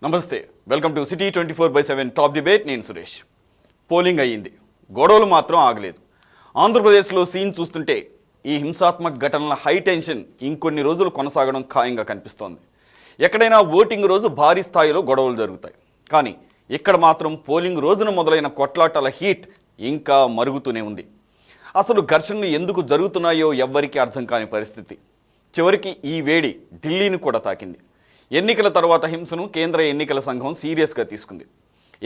నమస్తే, welcome to city 24/7 top debate. నేను Suresh. Polling అయ్యింది, గొడవలు మాత్రం ఆగలేదు. ఆంధ్రప్రదేశ్లో సీన్ చూస్తుంటే ఈ హింసాత్మక ఘటనల హై టెన్షన్ ఇంకొన్ని రోజులు కొనసాగడం ఖాయంగా కనిపిస్తోంది. ఎక్కడైనా ఓటింగ్ రోజు భారీ స్థాయిలో గొడవలు జరుగుతాయి, కానీ ఇక్కడ మాత్రం పోలింగ్ రోజున మొదలైన కొట్లాటల హీట్ ఇంకా మరుగుతూనే ఉంది. అసలు ఘర్షణలు ఎందుకు జరుగుతున్నాయో ఎవ్వరికీ అర్థం కాని పరిస్థితి. చివరికి ఈ వేడి ఢిల్లీని కూడా తాకింది. ఎన్నికల తర్వాత హింసను కేంద్ర ఎన్నికల సంఘం సీరియస్గా తీసుకుంది.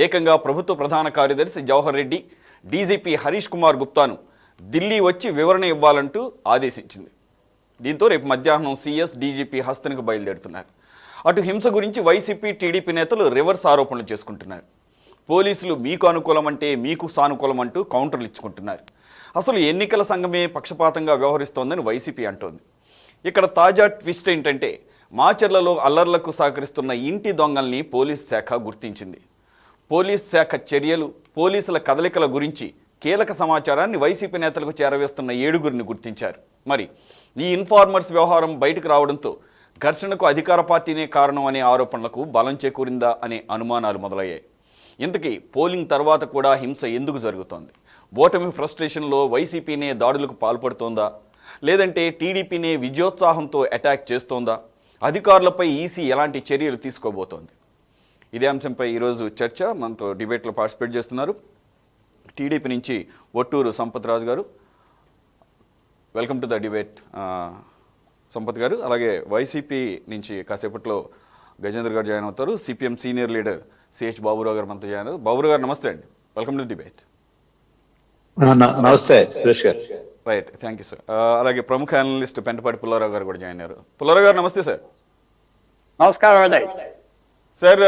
ఏకంగా ప్రభుత్వ ప్రధాన కార్యదర్శి జవహర్ రెడ్డి, డీజీపీ హరీష్ కుమార్ గుప్తాను ఢిల్లీ వచ్చి వివరణ ఇవ్వాలంటూ ఆదేశించింది. దీంతో రేపు మధ్యాహ్నం సీఎస్, డీజీపీ హస్తనికి బయలుదేరుతున్నారు. అటు హింస గురించి వైసీపీ, టీడీపీ నేతలు రివర్స్ ఆరోపణలు చేసుకుంటున్నారు. పోలీసులు మీకు అనుకూలం అంటే మీకు సానుకూలం అంటూ కౌంటర్లు ఇచ్చుకుంటున్నారు. అసలు ఎన్నికల సంఘమే పక్షపాతంగా వ్యవహరిస్తోందని వైసీపీ అంటోంది. ఇక్కడ తాజా ట్విస్ట్ ఏంటంటే, మాచర్లలో అల్లర్లకు సహకరిస్తున్న ఇంటి దొంగల్ని పోలీస్ శాఖ గుర్తించింది. పోలీస్ శాఖ చర్యలు, పోలీసుల కదలికల గురించి కీలక సమాచారాన్ని వైసీపీ నేతలకు చేరవేస్తున్న 7గురిని గుర్తించారు. మరి ఈ ఇన్ఫార్మర్స్ వ్యవహారం బయటకు రావడంతో ఘర్షణకు అధికార పార్టీనే కారణం అనే ఆరోపణలకు బలం చేకూరిందా అనే అనుమానాలు మొదలయ్యాయి. ఇంతకీ పోలింగ్ తర్వాత కూడా హింస ఎందుకు జరుగుతోంది? ఓటమి ఫ్రస్ట్రేషన్లో వైసీపీనే దాడులకు పాల్పడుతోందా, లేదంటే టీడీపీనే విజయోత్సాహంతో అటాక్ చేస్తోందా? అధికారులపై ఈసీ ఎలాంటి చర్యలు తీసుకోబోతోంది? ఇదే అంశంపై ఈరోజు చర్చ. మనతో డిబేట్లో పార్టిసిపేట్ చేస్తున్నారు టీడీపీ నుంచి ఒట్టూరు సంపత్ రాజు గారు. Welcome to the debate Sampath గారు. అలాగే వైసీపీ నుంచి కాసేపట్లో గజేంద్ర గారు జాయిన్ అవుతారు. CPM senior leader CH Baburao గారు మనతో జాయిన్ అవుతారు. బాబురావు గారు నమస్తే అండి, వెల్కమ్ టు డిబేట్. నమస్తే సురేష్ గారు. Right, thank you sir. అలాగే ప్రముఖ అనలిస్ట్ పెంటపాటి పుల్లారావు గారు కూడా జాయిన్ అయ్యారు. పుల్లారావు గారు నమస్తే సార్. నమస్కారం అండి సార్.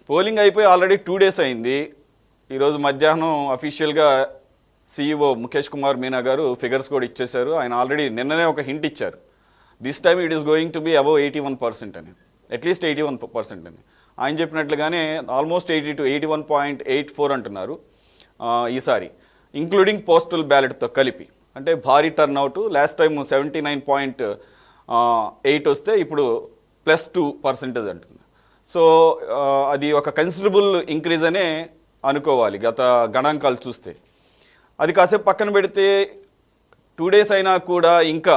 పోలింగ్ అయిపోయి ఆల్రెడీ 2 days అయింది. ఈరోజు మధ్యాహ్నం అఫీషియల్గా సీఈఓ ముఖేష్ కుమార్ మీనా గారు ఫిగర్స్ కూడా ఇచ్చేశారు. ఆయన ఆల్రెడీ నిన్ననే ఒక హింట్ ఇచ్చారు. This time it is going to be above 81% అని, అట్లీస్ట్ 81% అని. ఆయన చెప్పినట్లుగానే ఆల్మోస్ట్ 80 to 81.84 అంటున్నారు ఈసారి, ఇంక్లూడింగ్ పోస్టల్ బ్యాలెట్తో కలిపి. అంటే భారీ టర్న్అవుట్. లాస్ట్ టైం 79.8 వస్తే ఇప్పుడు +2% అంటుంది. సో అది ఒక కన్సిడరబుల్ ఇంక్రీజ్ అనే అనుకోవాలి గత గణాంకాలు చూస్తే. అది కాసేపు పక్కన పెడితే 2 days అయినా కూడా ఇంకా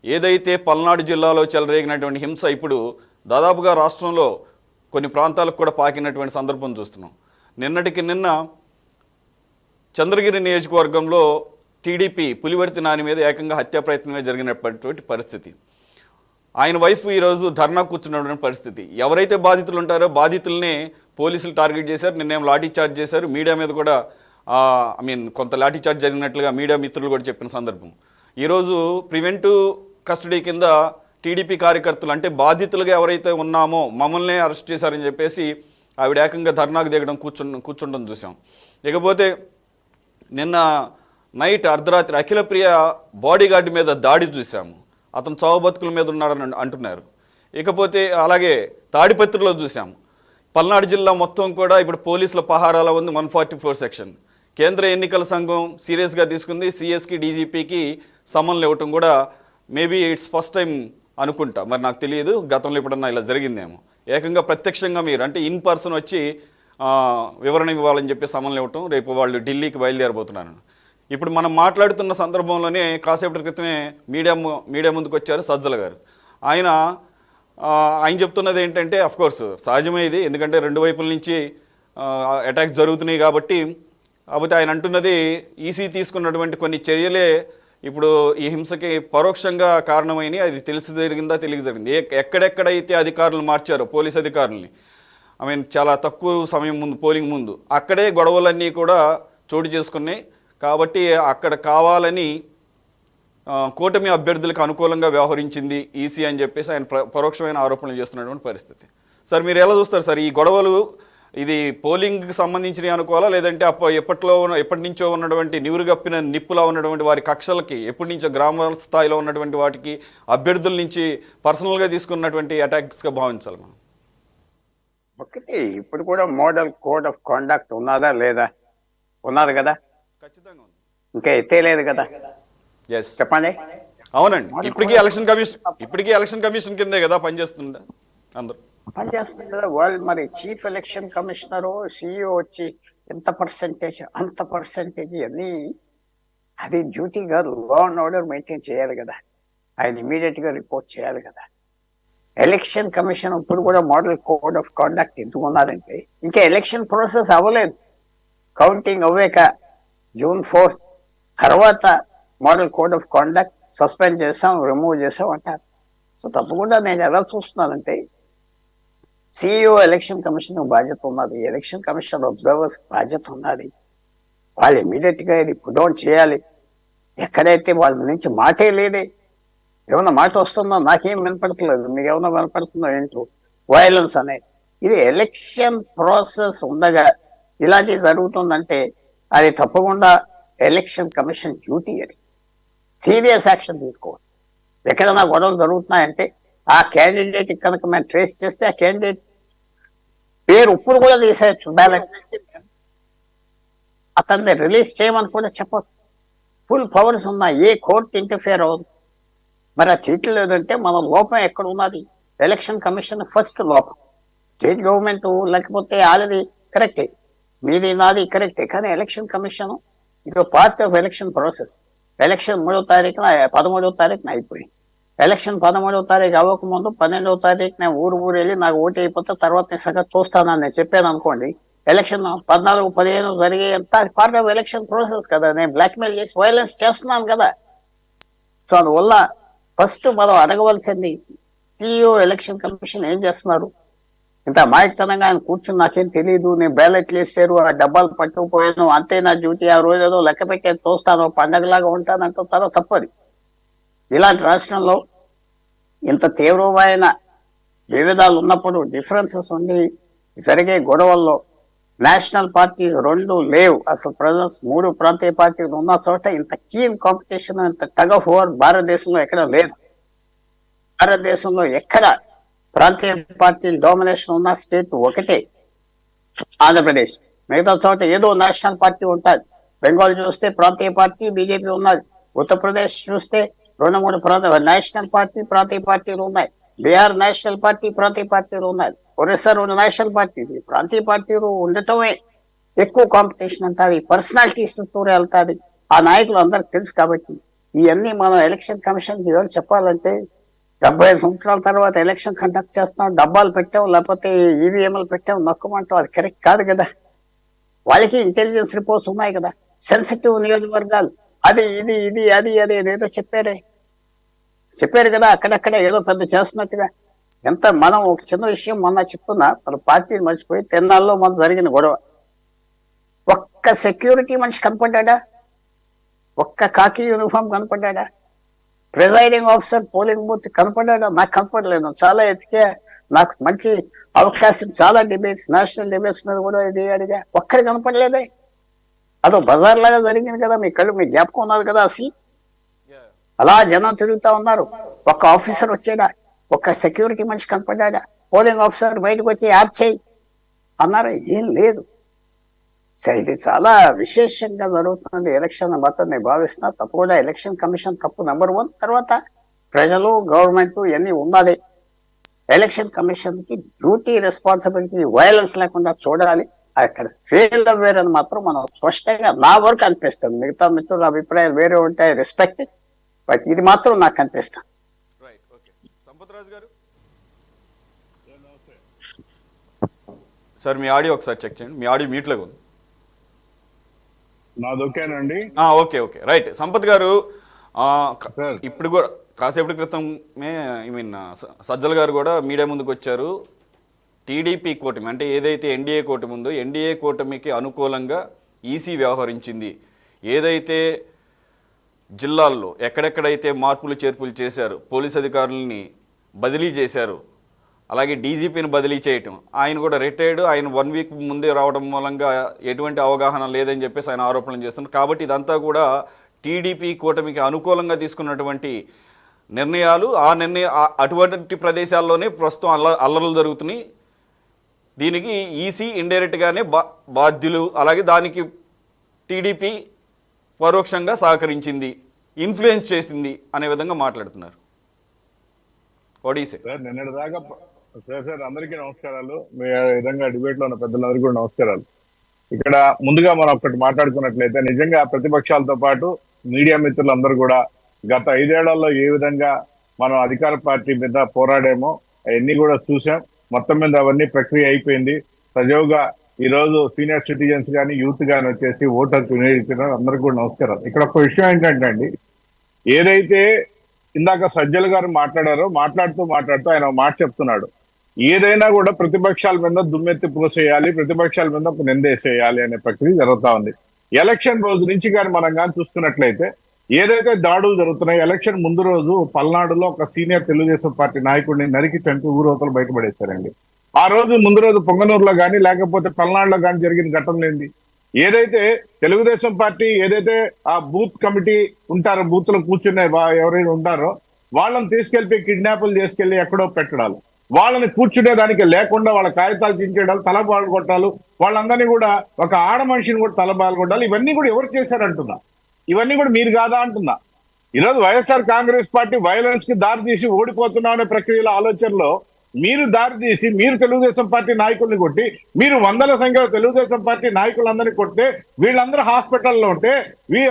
ఏదైతే పల్నాడు జిల్లాలో చెలరేగినటువంటి హింస ఇప్పుడు దాదాపుగా రాష్ట్రంలో కొన్ని ప్రాంతాలకు కూడా పాకినటువంటి సందర్భం చూస్తున్నాం. నిన్నటికి నిన్న చంద్రగిరి నియోజకవర్గంలో టీడీపీ పులివర్తి నాని మీద ఏకంగా హత్యా ప్రయత్నమే జరిగినటువంటి పరిస్థితి. ఆయన వైఫ్ ఈరోజు ధర్నా కూర్చున్నటువంటి పరిస్థితి. ఎవరైతే బాధితులు ఉంటారో బాధితులనే పోలీసులు టార్గెట్ చేశారు. నిన్నేం లాఠీ చార్జ్ చేశారు. మీడియా మీద కూడా కొంత లాఠీ చార్జ్ జరిగినట్లుగా మీడియా మిత్రులు కూడా చెప్పిన సందర్భం. ఈరోజు ప్రివెంటివ్ కస్టడీ కింద టీడీపీ కార్యకర్తలు, అంటే బాధితులుగా ఎవరైతే ఉన్నామో మమ్మల్నే అరెస్ట్ చేశారని చెప్పేసి ఆవిడ ఏకంగా ధర్నాకు దిగడం కూర్చుండడం చూసాం. ఇకపోతే నిన్న నైట్ అర్ధరాత్రి అఖిలప్రియ బాడీగార్డ్ మీద దాడి చూసాము. అతను చావు బతుకుల మీద ఉన్నాడని అంటున్నారు. ఇకపోతే అలాగే తాడిపత్రిలో చూసాము. పల్నాడు జిల్లా మొత్తం కూడా ఇప్పుడు పోలీసుల పహారాలో ఉంది 144 సెక్షన్. కేంద్ర ఎన్నికల సంఘం సీరియస్గా తీసుకుంది. సిఎస్కి, డీజీపీకి సమన్లు ఇవ్వటం కూడా మేబీ ఇట్స్ ఫస్ట్ టైం అనుకుంటా, మరి నాకు తెలియదు గతంలో ఎప్పుడన్నా ఇలా జరిగిందేమో. ఏకంగా ప్రత్యక్షంగా మీరు అంటే ఇన్ పర్సన్ వచ్చి వివరణ ఇవ్వాలని చెప్పి సమన్లు ఇవ్వటం. రేపు వాళ్ళు ఢిల్లీకి బయలుదేరబోతున్నాను. ఇప్పుడు మనం మాట్లాడుతున్న సందర్భంలోనే కాసేపటి క్రితమే మీడియా ముందుకు వచ్చారు సజ్జల గారు. ఆయన చెప్తున్నది ఏంటంటే, అఫ్కోర్స్ సహజమే ఇది, ఎందుకంటే 2 వైపుల నుంచి అటాక్స్ జరుగుతున్నాయి కాబట్టి. కాకపోతే ఆయన అంటున్నది ఈసీ తీసుకున్నటువంటి కొన్ని చర్యలే ఇప్పుడు ఈ హింసకి పరోక్షంగా కారణమైనవి. అది తెలిసి జరిగిందా, తెలియక జరిగింది. ఎక్కడెక్కడైతే అధికారులు మార్చారో పోలీస్ అధికారులని, చాలా తక్కువ సమయం ముందు, పోలింగ్ ముందు, అక్కడే గొడవలన్నీ కూడా చోటు చేసుకున్నాయి. కాబట్టి అక్కడ కావాలని కూటమి అభ్యర్థులకు అనుకూలంగా వ్యవహరించింది ఈసీ అని చెప్పేసి ఆయన పరోక్షమైన ఆరోపణలు చేస్తున్నటువంటి పరిస్థితి. సార్, మీరు ఎలా చూస్తారు సార్ ఈ గొడవలు? ఇది పోలింగ్కి సంబంధించినవి అనుకోవాలా, లేదంటే ఎప్పటి నుంచో ఉన్నటువంటి నివురుగప్పిన నిప్పులా ఉన్నటువంటి వారి కక్షలకి, ఎప్పటి నుంచో గ్రామ స్థాయిలో ఉన్నటువంటి వాటికి అభ్యర్థుల నుంచి పర్సనల్గా తీసుకున్నటువంటి అటాక్స్గా భావించాలి మనం? ఒకటి, ఇప్పుడు కూడా మోడల్ కోడ్ ఆఫ్ కాండక్ట్ ఉన్నదా లేదా? ఉన్నది కదా, ఖచ్చితంగా ఉంది. ఇంకా ఎత్తేలేదు కదా. ఎస్, చెప్పండి. అవునండి. ఇప్పటికీ ఎలక్షన్ కమిషన్ కిందే కదా పనిచేస్తుందా అందరూ? పనిచేస్తుంది కదా. వాళ్ళు మరి చీఫ్ ఎలక్షన్ కమిషనరు సిఇఓ వచ్చి ఎంత పర్సెంటేజ్ అంత పర్సెంటేజ్ అన్ని అది డ్యూటీ కాదు. లా అండ్ ఆర్డర్ మెయింటైన్ చేయాలి కదా. ఆయన ఇమీడియట్ గా రిపోర్ట్ చేయాలి కదా. ఎలక్షన్ కమిషన్ ఇప్పుడు కూడా మోడల్ కోడ్ ఆఫ్ కాండక్ట్ ఎందుకు ఉన్నారంటే ఇంకా ఎలక్షన్ ప్రాసెస్ అవ్వలేదు. కౌంటింగ్ అవ్వాక June 4 తర్వాత model code of conduct suspend చేస్తాం, రిమూవ్ చేస్తాం అంటారు. సో తప్పకుండా నేను ఎలా చూస్తున్నానంటే సిఇఓ ఎలక్షన్ కమిషన్ బాధ్యత ఉన్నది, ఎలక్షన్ కమిషన్ అబ్జర్వర్స్ బాధ్యత ఉన్నది. వాళ్ళు ఇమీడియట్ గా ఇది పుట్ డౌన్ చేయాలి. ఎక్కడైతే వాళ్ళ నుంచి మాటే లేదే, ఏమన్నా మాట వస్తుందో నాకేం వినపడట్లేదు, మీకు ఏమన్నా వినపడుతుందో ఏంటో వైలెన్స్ అనేది. ఇది ఎలక్షన్ ప్రాసెస్ ఉండగా ఇలాంటివి జరుగుతుందంటే అది తప్పకుండా ఎలక్షన్ కమిషన్ డ్యూటీ. అది సీరియస్ యాక్షన్ తీసుకోవాలి. ఎక్కడైనా గొడవలు జరుగుతున్నాయంటే ఆ క్యాండిడేట్ కనుక మేము ట్రేస్ చేస్తే ఆ క్యాండిడేట్ పేరు ఇప్పుడు కూడా తీసేయచ్చు బ్యాలెట్ నుంచి, అతన్ని రిలీజ్ చేయమని కూడా చెప్పచ్చు. ఫుల్ పవర్స్ ఉన్నాయి, ఏ కోర్టు ఇంటర్ఫియర్ అవ్వదు. మరి ఆ చీట్లు లేదంటే మన లోపం ఎక్కడ ఉన్నది? ఎలక్షన్ కమిషన్ ఫస్ట్ లోపం. స్టేట్ గవర్నమెంట్ లేకపోతే ఆల్రెడీ కరెక్టే, మీది నాది కరెక్టే, కానీ ఎలక్షన్ కమిషన్ ఇది part of election process. Election 13వ తారీఖున అయిపోయింది. ఎలక్షన్ 13వ తారీఖు అవ్వకముందు 12వ తారీఖు నేను ఊరు వెళ్ళి నాకు ఓటు అయిపోతే తర్వాత నేను సగం చూస్తానని నేను చెప్పాను అనుకోండి, ఎలక్షన్ 14, 15 జరిగే అంత పార్ట్ ఆఫ్ ఎలక్షన్ ప్రాసెస్ కదా. నేను బ్లాక్మెయిల్ చేసి వైలెన్స్ చేస్తున్నాను కదా. సో అందువల్ల ఫస్ట్ మనం అడగవలసింది సిఇఓ ఎలక్షన్ కమిషన్ ఏం చేస్తున్నారు? ఇంత అమాయకతనంగా ఆయన కూర్చుని నాకేం తెలియదు, నేను బ్యాలెట్లు వేసారు, ఆ డబ్బాలు పట్టుకుపోయాను, అంతే నా డ్యూటీ, ఆ రోజు ఏదో లెక్క పెట్టే తోస్తాను, పండగలాగా ఉంటాను అంటారో తప్పది. ఇలాంటి రాష్ట్రంలో ఇంత తీవ్రమైన వివిధాలు ఉన్నప్పుడు, డిఫరెన్సెస్ ఉండి జరిగే గొడవల్లో నేషనల్ పార్టీ 2 లేవు అసలు. ప్రజెంట్ 3 ప్రాంతీయ పార్టీలు ఉన్న చోట ఇంత కీన్ కాంపిటీషన్, ఇంత టగ్ ఆఫ్ వార్ భారతదేశంలో ఎక్కడ లేదు. భారతదేశంలో ఎక్కడ ప్రాంతీయ పార్టీలు డామినేషన్ ఉన్న స్టేట్ ఒకటే ఆంధ్రప్రదేశ్. మిగతా చోట ఏదో నేషనల్ పార్టీ ఉంటుంది. బెంగాల్ చూస్తే ప్రాంతీయ పార్టీ బీజేపీ ఉన్నది. ఉత్తరప్రదేశ్ చూస్తే 2-3 నేషనల్ పార్టీ ప్రాంతీయ పార్టీలు ఉన్నాయి. బీహార్ నేషనల్ పార్టీ ప్రాంతీయ పార్టీలు ఉన్నాయి. ఒరిస్సా 2 నేషనల్ పార్టీలు. ప్రాంతీయ పార్టీలు ఉండటమే ఎక్కువ కాంపిటీషన్ ఉంటుంది, పర్సనాలిటీస్ చుట్టూరే వెళ్తుంది. ఆ నాయకులు అందరికి తెలుసు. కాబట్టి ఇవన్నీ మనం ఎలక్షన్ కమిషన్ ఎవరు చెప్పాలంటే 75 సంవత్సరాల తర్వాత ఎలక్షన్ కండక్ట్ చేస్తాం, డబ్బాలు పెట్టాం లేకపోతే ఈవీఎంలు పెట్టాం నొక్కమంటాం, అది కరెక్ట్ కాదు కదా. వాళ్ళకి ఇంటెలిజెన్స్ రిపోర్ట్స్ ఉన్నాయి కదా. సెన్సిటివ్ నియోజకవర్గాలు అది ఇది ఇది అది అది ఏదో చెప్పారు కదా. అక్కడక్కడ ఏదో పెద్ద చేస్తున్నట్టుగా. ఎంత మనం ఒక చిన్న విషయం మొన్న చెప్తున్నా, మన పార్టీని మర్చిపోయి తెన్నాల్లో మనం జరిగిన గొడవ. ఒక్క సెక్యూరిటీ మనిషి కనపడ్డా? ఒక్క కాకి యూనిఫామ్ కనపడ్డా? ప్రిజైడింగ్ ఆఫీసర్ పోలింగ్ బూత్ కనపడ్డా? నాకు కనపడలేదు. చాలా ఎతికే, నాకు మంచి అవకాశం, చాలా డిబేట్స్, నేషనల్ డిబేట్స్ మీద కూడా ఇది అడిగా, ఒక్కరి కనపడలేదే. అదో బజార్ లాగా జరిగింది కదా. మీ కళ్ళు, మీ జ్ఞాపకం ఉన్నారు కదా. అసలు అలా జనం తిరుగుతా ఉన్నారు. ఒక్క ఆఫీసర్ వచ్చాడా? ఒక్క సెక్యూరిటీ మనిషి కనపడ్డా? పోలింగ్ ఆఫీసర్ బయటకు వచ్చి యాప్ చేయి అన్నారు, ఏం లేదు. ఇది చాలా విశేషంగా జరుగుతున్నది ఎలక్షన్ మాత్రం నేను భావిస్తున్నా. తప్పకుండా ఎలక్షన్ కమిషన్ తప్పు నెంబర్ 1. తర్వాత ప్రజలు, గవర్నమెంట్ ఇవన్నీ ఉన్నది. ఎలక్షన్ కమిషన్ కి డ్యూటీ, రెస్పాన్సిబిలిటీ, వైలెన్స్ లేకుండా చూడాలి. అక్కడ ఫెయిల్ అవ్వారని మాత్రం మనం స్పష్టంగా నా వరకు అనిపిస్తుంది. మిగతా మిత్రుల అభిప్రాయాలు వేరే ఉంటాయి, రెస్పెక్ట్, బట్ ఇది మాత్రం నాకు అనిపిస్తుంది. సంపత్రాజు గారు సార్, మీ ఆడియో ఒకసారి చెక్ చేయండి. మీ ఆడియో మ్యూట్లో ఉంది. నాది ఓకేనండి. Okay right. సంపత్ గారు, ఇప్పుడు కూడా కాసేపటి క్రితమే సజ్జల గారు కూడా మీడియా ముందుకు వచ్చారు. టీడీపీ కూటమి అంటే ఏదైతే ఎన్డీఏ కూటమి ఉందో, ఎన్డీఏ కూటమికి అనుకూలంగా ఈసీ వ్యవహరించింది. ఏదైతే జిల్లాల్లో ఎక్కడెక్కడైతే మార్పులు చేర్పులు చేశారు, పోలీస్ అధికారులని బదిలీ చేశారు, అలాగే డీజీపీని బదిలీ చేయటం, ఆయన కూడా రిటైర్డ్, ఆయన 1 వీక్ ముందే రావడం మూలంగా ఎటువంటి అవగాహన లేదని చెప్పేసి ఆయన ఆరోపణలు చేస్తున్నారు. కాబట్టి ఇదంతా కూడా టీడీపీ కూటమికి అనుకూలంగా తీసుకున్నటువంటి నిర్ణయాలు. అటువంటి ప్రదేశాల్లోనే ప్రస్తుతం అల్లర్లు జరుగుతున్నాయి. దీనికి ఈసీ ఇండైరెక్ట్గానే బాధ్యులు. అలాగే దానికి టీడీపీ పరోక్షంగా సహకరించింది, ఇన్ఫ్లుయెన్స్ చేసింది అనే విధంగా మాట్లాడుతున్నారు. సార్ అందరికీ నమస్కారాలు. మీ విధంగా డిబేట్ లో ఉన్న పెద్దలందరికీ కూడా నమస్కారాలు. ఇక్కడ ముందుగా మనం ఒకటి మాట్లాడుకున్నట్లయితే నిజంగా ప్రతిపక్షాలతో పాటు మీడియా మిత్రులందరూ కూడా గత 5 ఏళ్లలో ఏ విధంగా మనం అధికార పార్టీ మీద పోరాడామో అవన్నీ కూడా చూసాం. మొత్తం మీద అవన్నీ ప్రక్రియ అయిపోయింది. సజావుగా ఈ రోజు సీనియర్ సిటిజన్స్ కానీ యూత్ కానీ వచ్చేసి ఓటు హక్కు వినియోగించడం అందరికీ కూడా నమస్కారం. ఇక్కడ ఒక విషయం ఏంటంటే అండి, ఏదైతే ఇందాక సజ్జల గారు మాట్లాడుతూ ఆయన ఒక మాట చెప్తున్నాడు. ఏదైనా కూడా ప్రతిపక్షాల మీద దుమ్మెత్తి పోసేయాలి, ప్రతిపక్షాల మీద ఒక నిందేసేయాలి అనే ప్రక్రియ జరుగుతా ఉంది. ఎలక్షన్ రోజు నుంచి కానీ మనం కానీ చూసుకున్నట్లయితే ఏదైతే దాడులు జరుగుతున్నాయి, ఎలక్షన్ ముందు రోజు పల్నాడులో ఒక సీనియర్ తెలుగుదేశం పార్టీ నాయకుడిని నరికి చంపి ఊరవతలు బయటపడేశారండి. ఆ రోజు ముందు రోజు పొంగనూరులో కానీ లేకపోతే పల్నాడులో కానీ జరిగిన ఘటనలు ఏంటి? ఏదైతే తెలుగుదేశం పార్టీ ఏదైతే ఆ బూత్ కమిటీ ఉంటారో, బూత్ లో కూర్చునే ఎవరైనా ఉంటారో వాళ్ళని తీసుకెళ్లి కిడ్నాపులు చేసుకెళ్లి ఎక్కడో పెట్టడాలు, వాళ్ళని కూర్చునే దానికి లేకుండా వాళ్ళ కాగితాలు చించేయడాలు, తలబాలు కొట్టాలు, వాళ్ళందరినీ కూడా ఒక ఆడ మనిషిని కూడా తలబాలు కొట్టాలి. ఇవన్నీ కూడా ఎవరు చేశారంటున్నా? ఇవన్నీ కూడా మీరు కాదా అంటున్నా. ఈరోజు వైఎస్ఆర్ కాంగ్రెస్ పార్టీ వైలెన్స్ కి దారి తీసి ఓడిపోతున్నాం అనే ప్రక్రియలో ఆలోచనలో మీరు దారి తీసి మీరు తెలుగుదేశం పార్టీ నాయకుల్ని కొట్టి, మీరు వందల సంఖ్యలో తెలుగుదేశం పార్టీ నాయకులందరినీ కొట్టే వీళ్ళందరూ హాస్పిటల్లో ఉంటే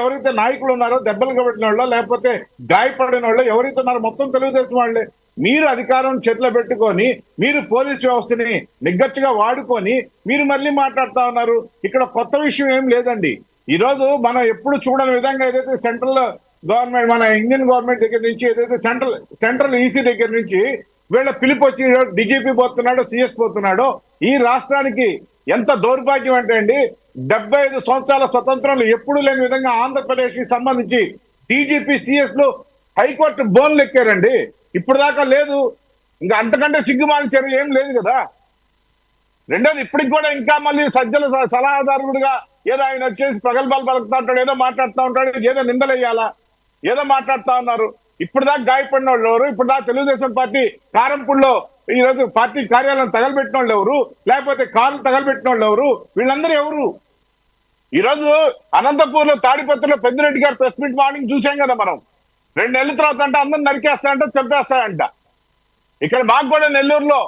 ఎవరైతే నాయకులు ఉన్నారో దెబ్బలు కబట్టిన వాళ్ళు లేకపోతే గాయపడిన వాళ్ళు ఎవరైతే ఉన్నారో మొత్తం తెలుగుదేశం వాళ్ళే. మీరు అధికారం చేతిలో పెట్టుకొని మీరు పోలీస్ వ్యవస్థని నిగ్గచ్చిగా వాడుకొని మీరు మళ్ళీ మాట్లాడుతా ఉన్నారు. ఇక్కడ కొత్త విషయం ఏం లేదండి. ఈ రోజు మనం ఎప్పుడు చూడని విధంగా ఏదైతే సెంట్రల్ గవర్నమెంట్, మన ఇండియన్ గవర్నమెంట్ దగ్గర నుంచి ఏదైతే సెంట్రల్ ఈసీ దగ్గర నుంచి వీళ్ళ పిలుపు వచ్చి డీజీపీ పోతున్నాడో, సిఎస్ పోతున్నాడో, ఈ రాష్ట్రానికి ఎంత దౌర్భాగ్యం అంటే అండి, 75 సంవత్సరాల స్వతంత్రంలో ఎప్పుడు లేని విధంగా ఆంధ్రప్రదేశ్ కి సంబంధించి డీజీపీ సిఎస్ లు హైకోర్టు బోన్లు ఎక్కారండి. ఇప్పుడు దాకా లేదు. ఇంకా అంతకంటే సిగ్గుమాలిన చర్య ఏం లేదు కదా. రెండోది, ఇప్పటికి కూడా ఇంకా మళ్ళీ సజ్జల సలహాదారుడుగా ఏదో ఆయన వచ్చేసి ప్రగల్భాలు పలుకుతా ఉంటాడు, ఏదో మాట్లాడుతూ ఉంటాడు, ఏదో నిందలేయాలా, ఏదో మాట్లాడుతా ఉన్నారు. ఇప్పుడు దాకా గాయపడిన వాళ్ళు ఎవరు? ఇప్పుడు దాకా తెలుగుదేశం పార్టీ కారంపూడిలో ఈ రోజు పార్టీ కార్యాలయం తగలబెట్టిన వాళ్ళు ఎవరు? లేకపోతే కార్లు తగలబెట్టిన వాళ్ళు ఎవరు? వీళ్ళందరూ ఎవరు? ఈ రోజు అనంతపూర్ లో తాడిపత్రిలో పెద్దిరెడ్డి గారు ప్రెస్ మీట్ మార్నింగ్ చూసాం కదా మనం. 2 నెలల తర్వాత అంటే అందరూ నరికేస్తాయంట, చంపేస్తాయంట. ఇక్కడ మాకు కూడా నెల్లూరులో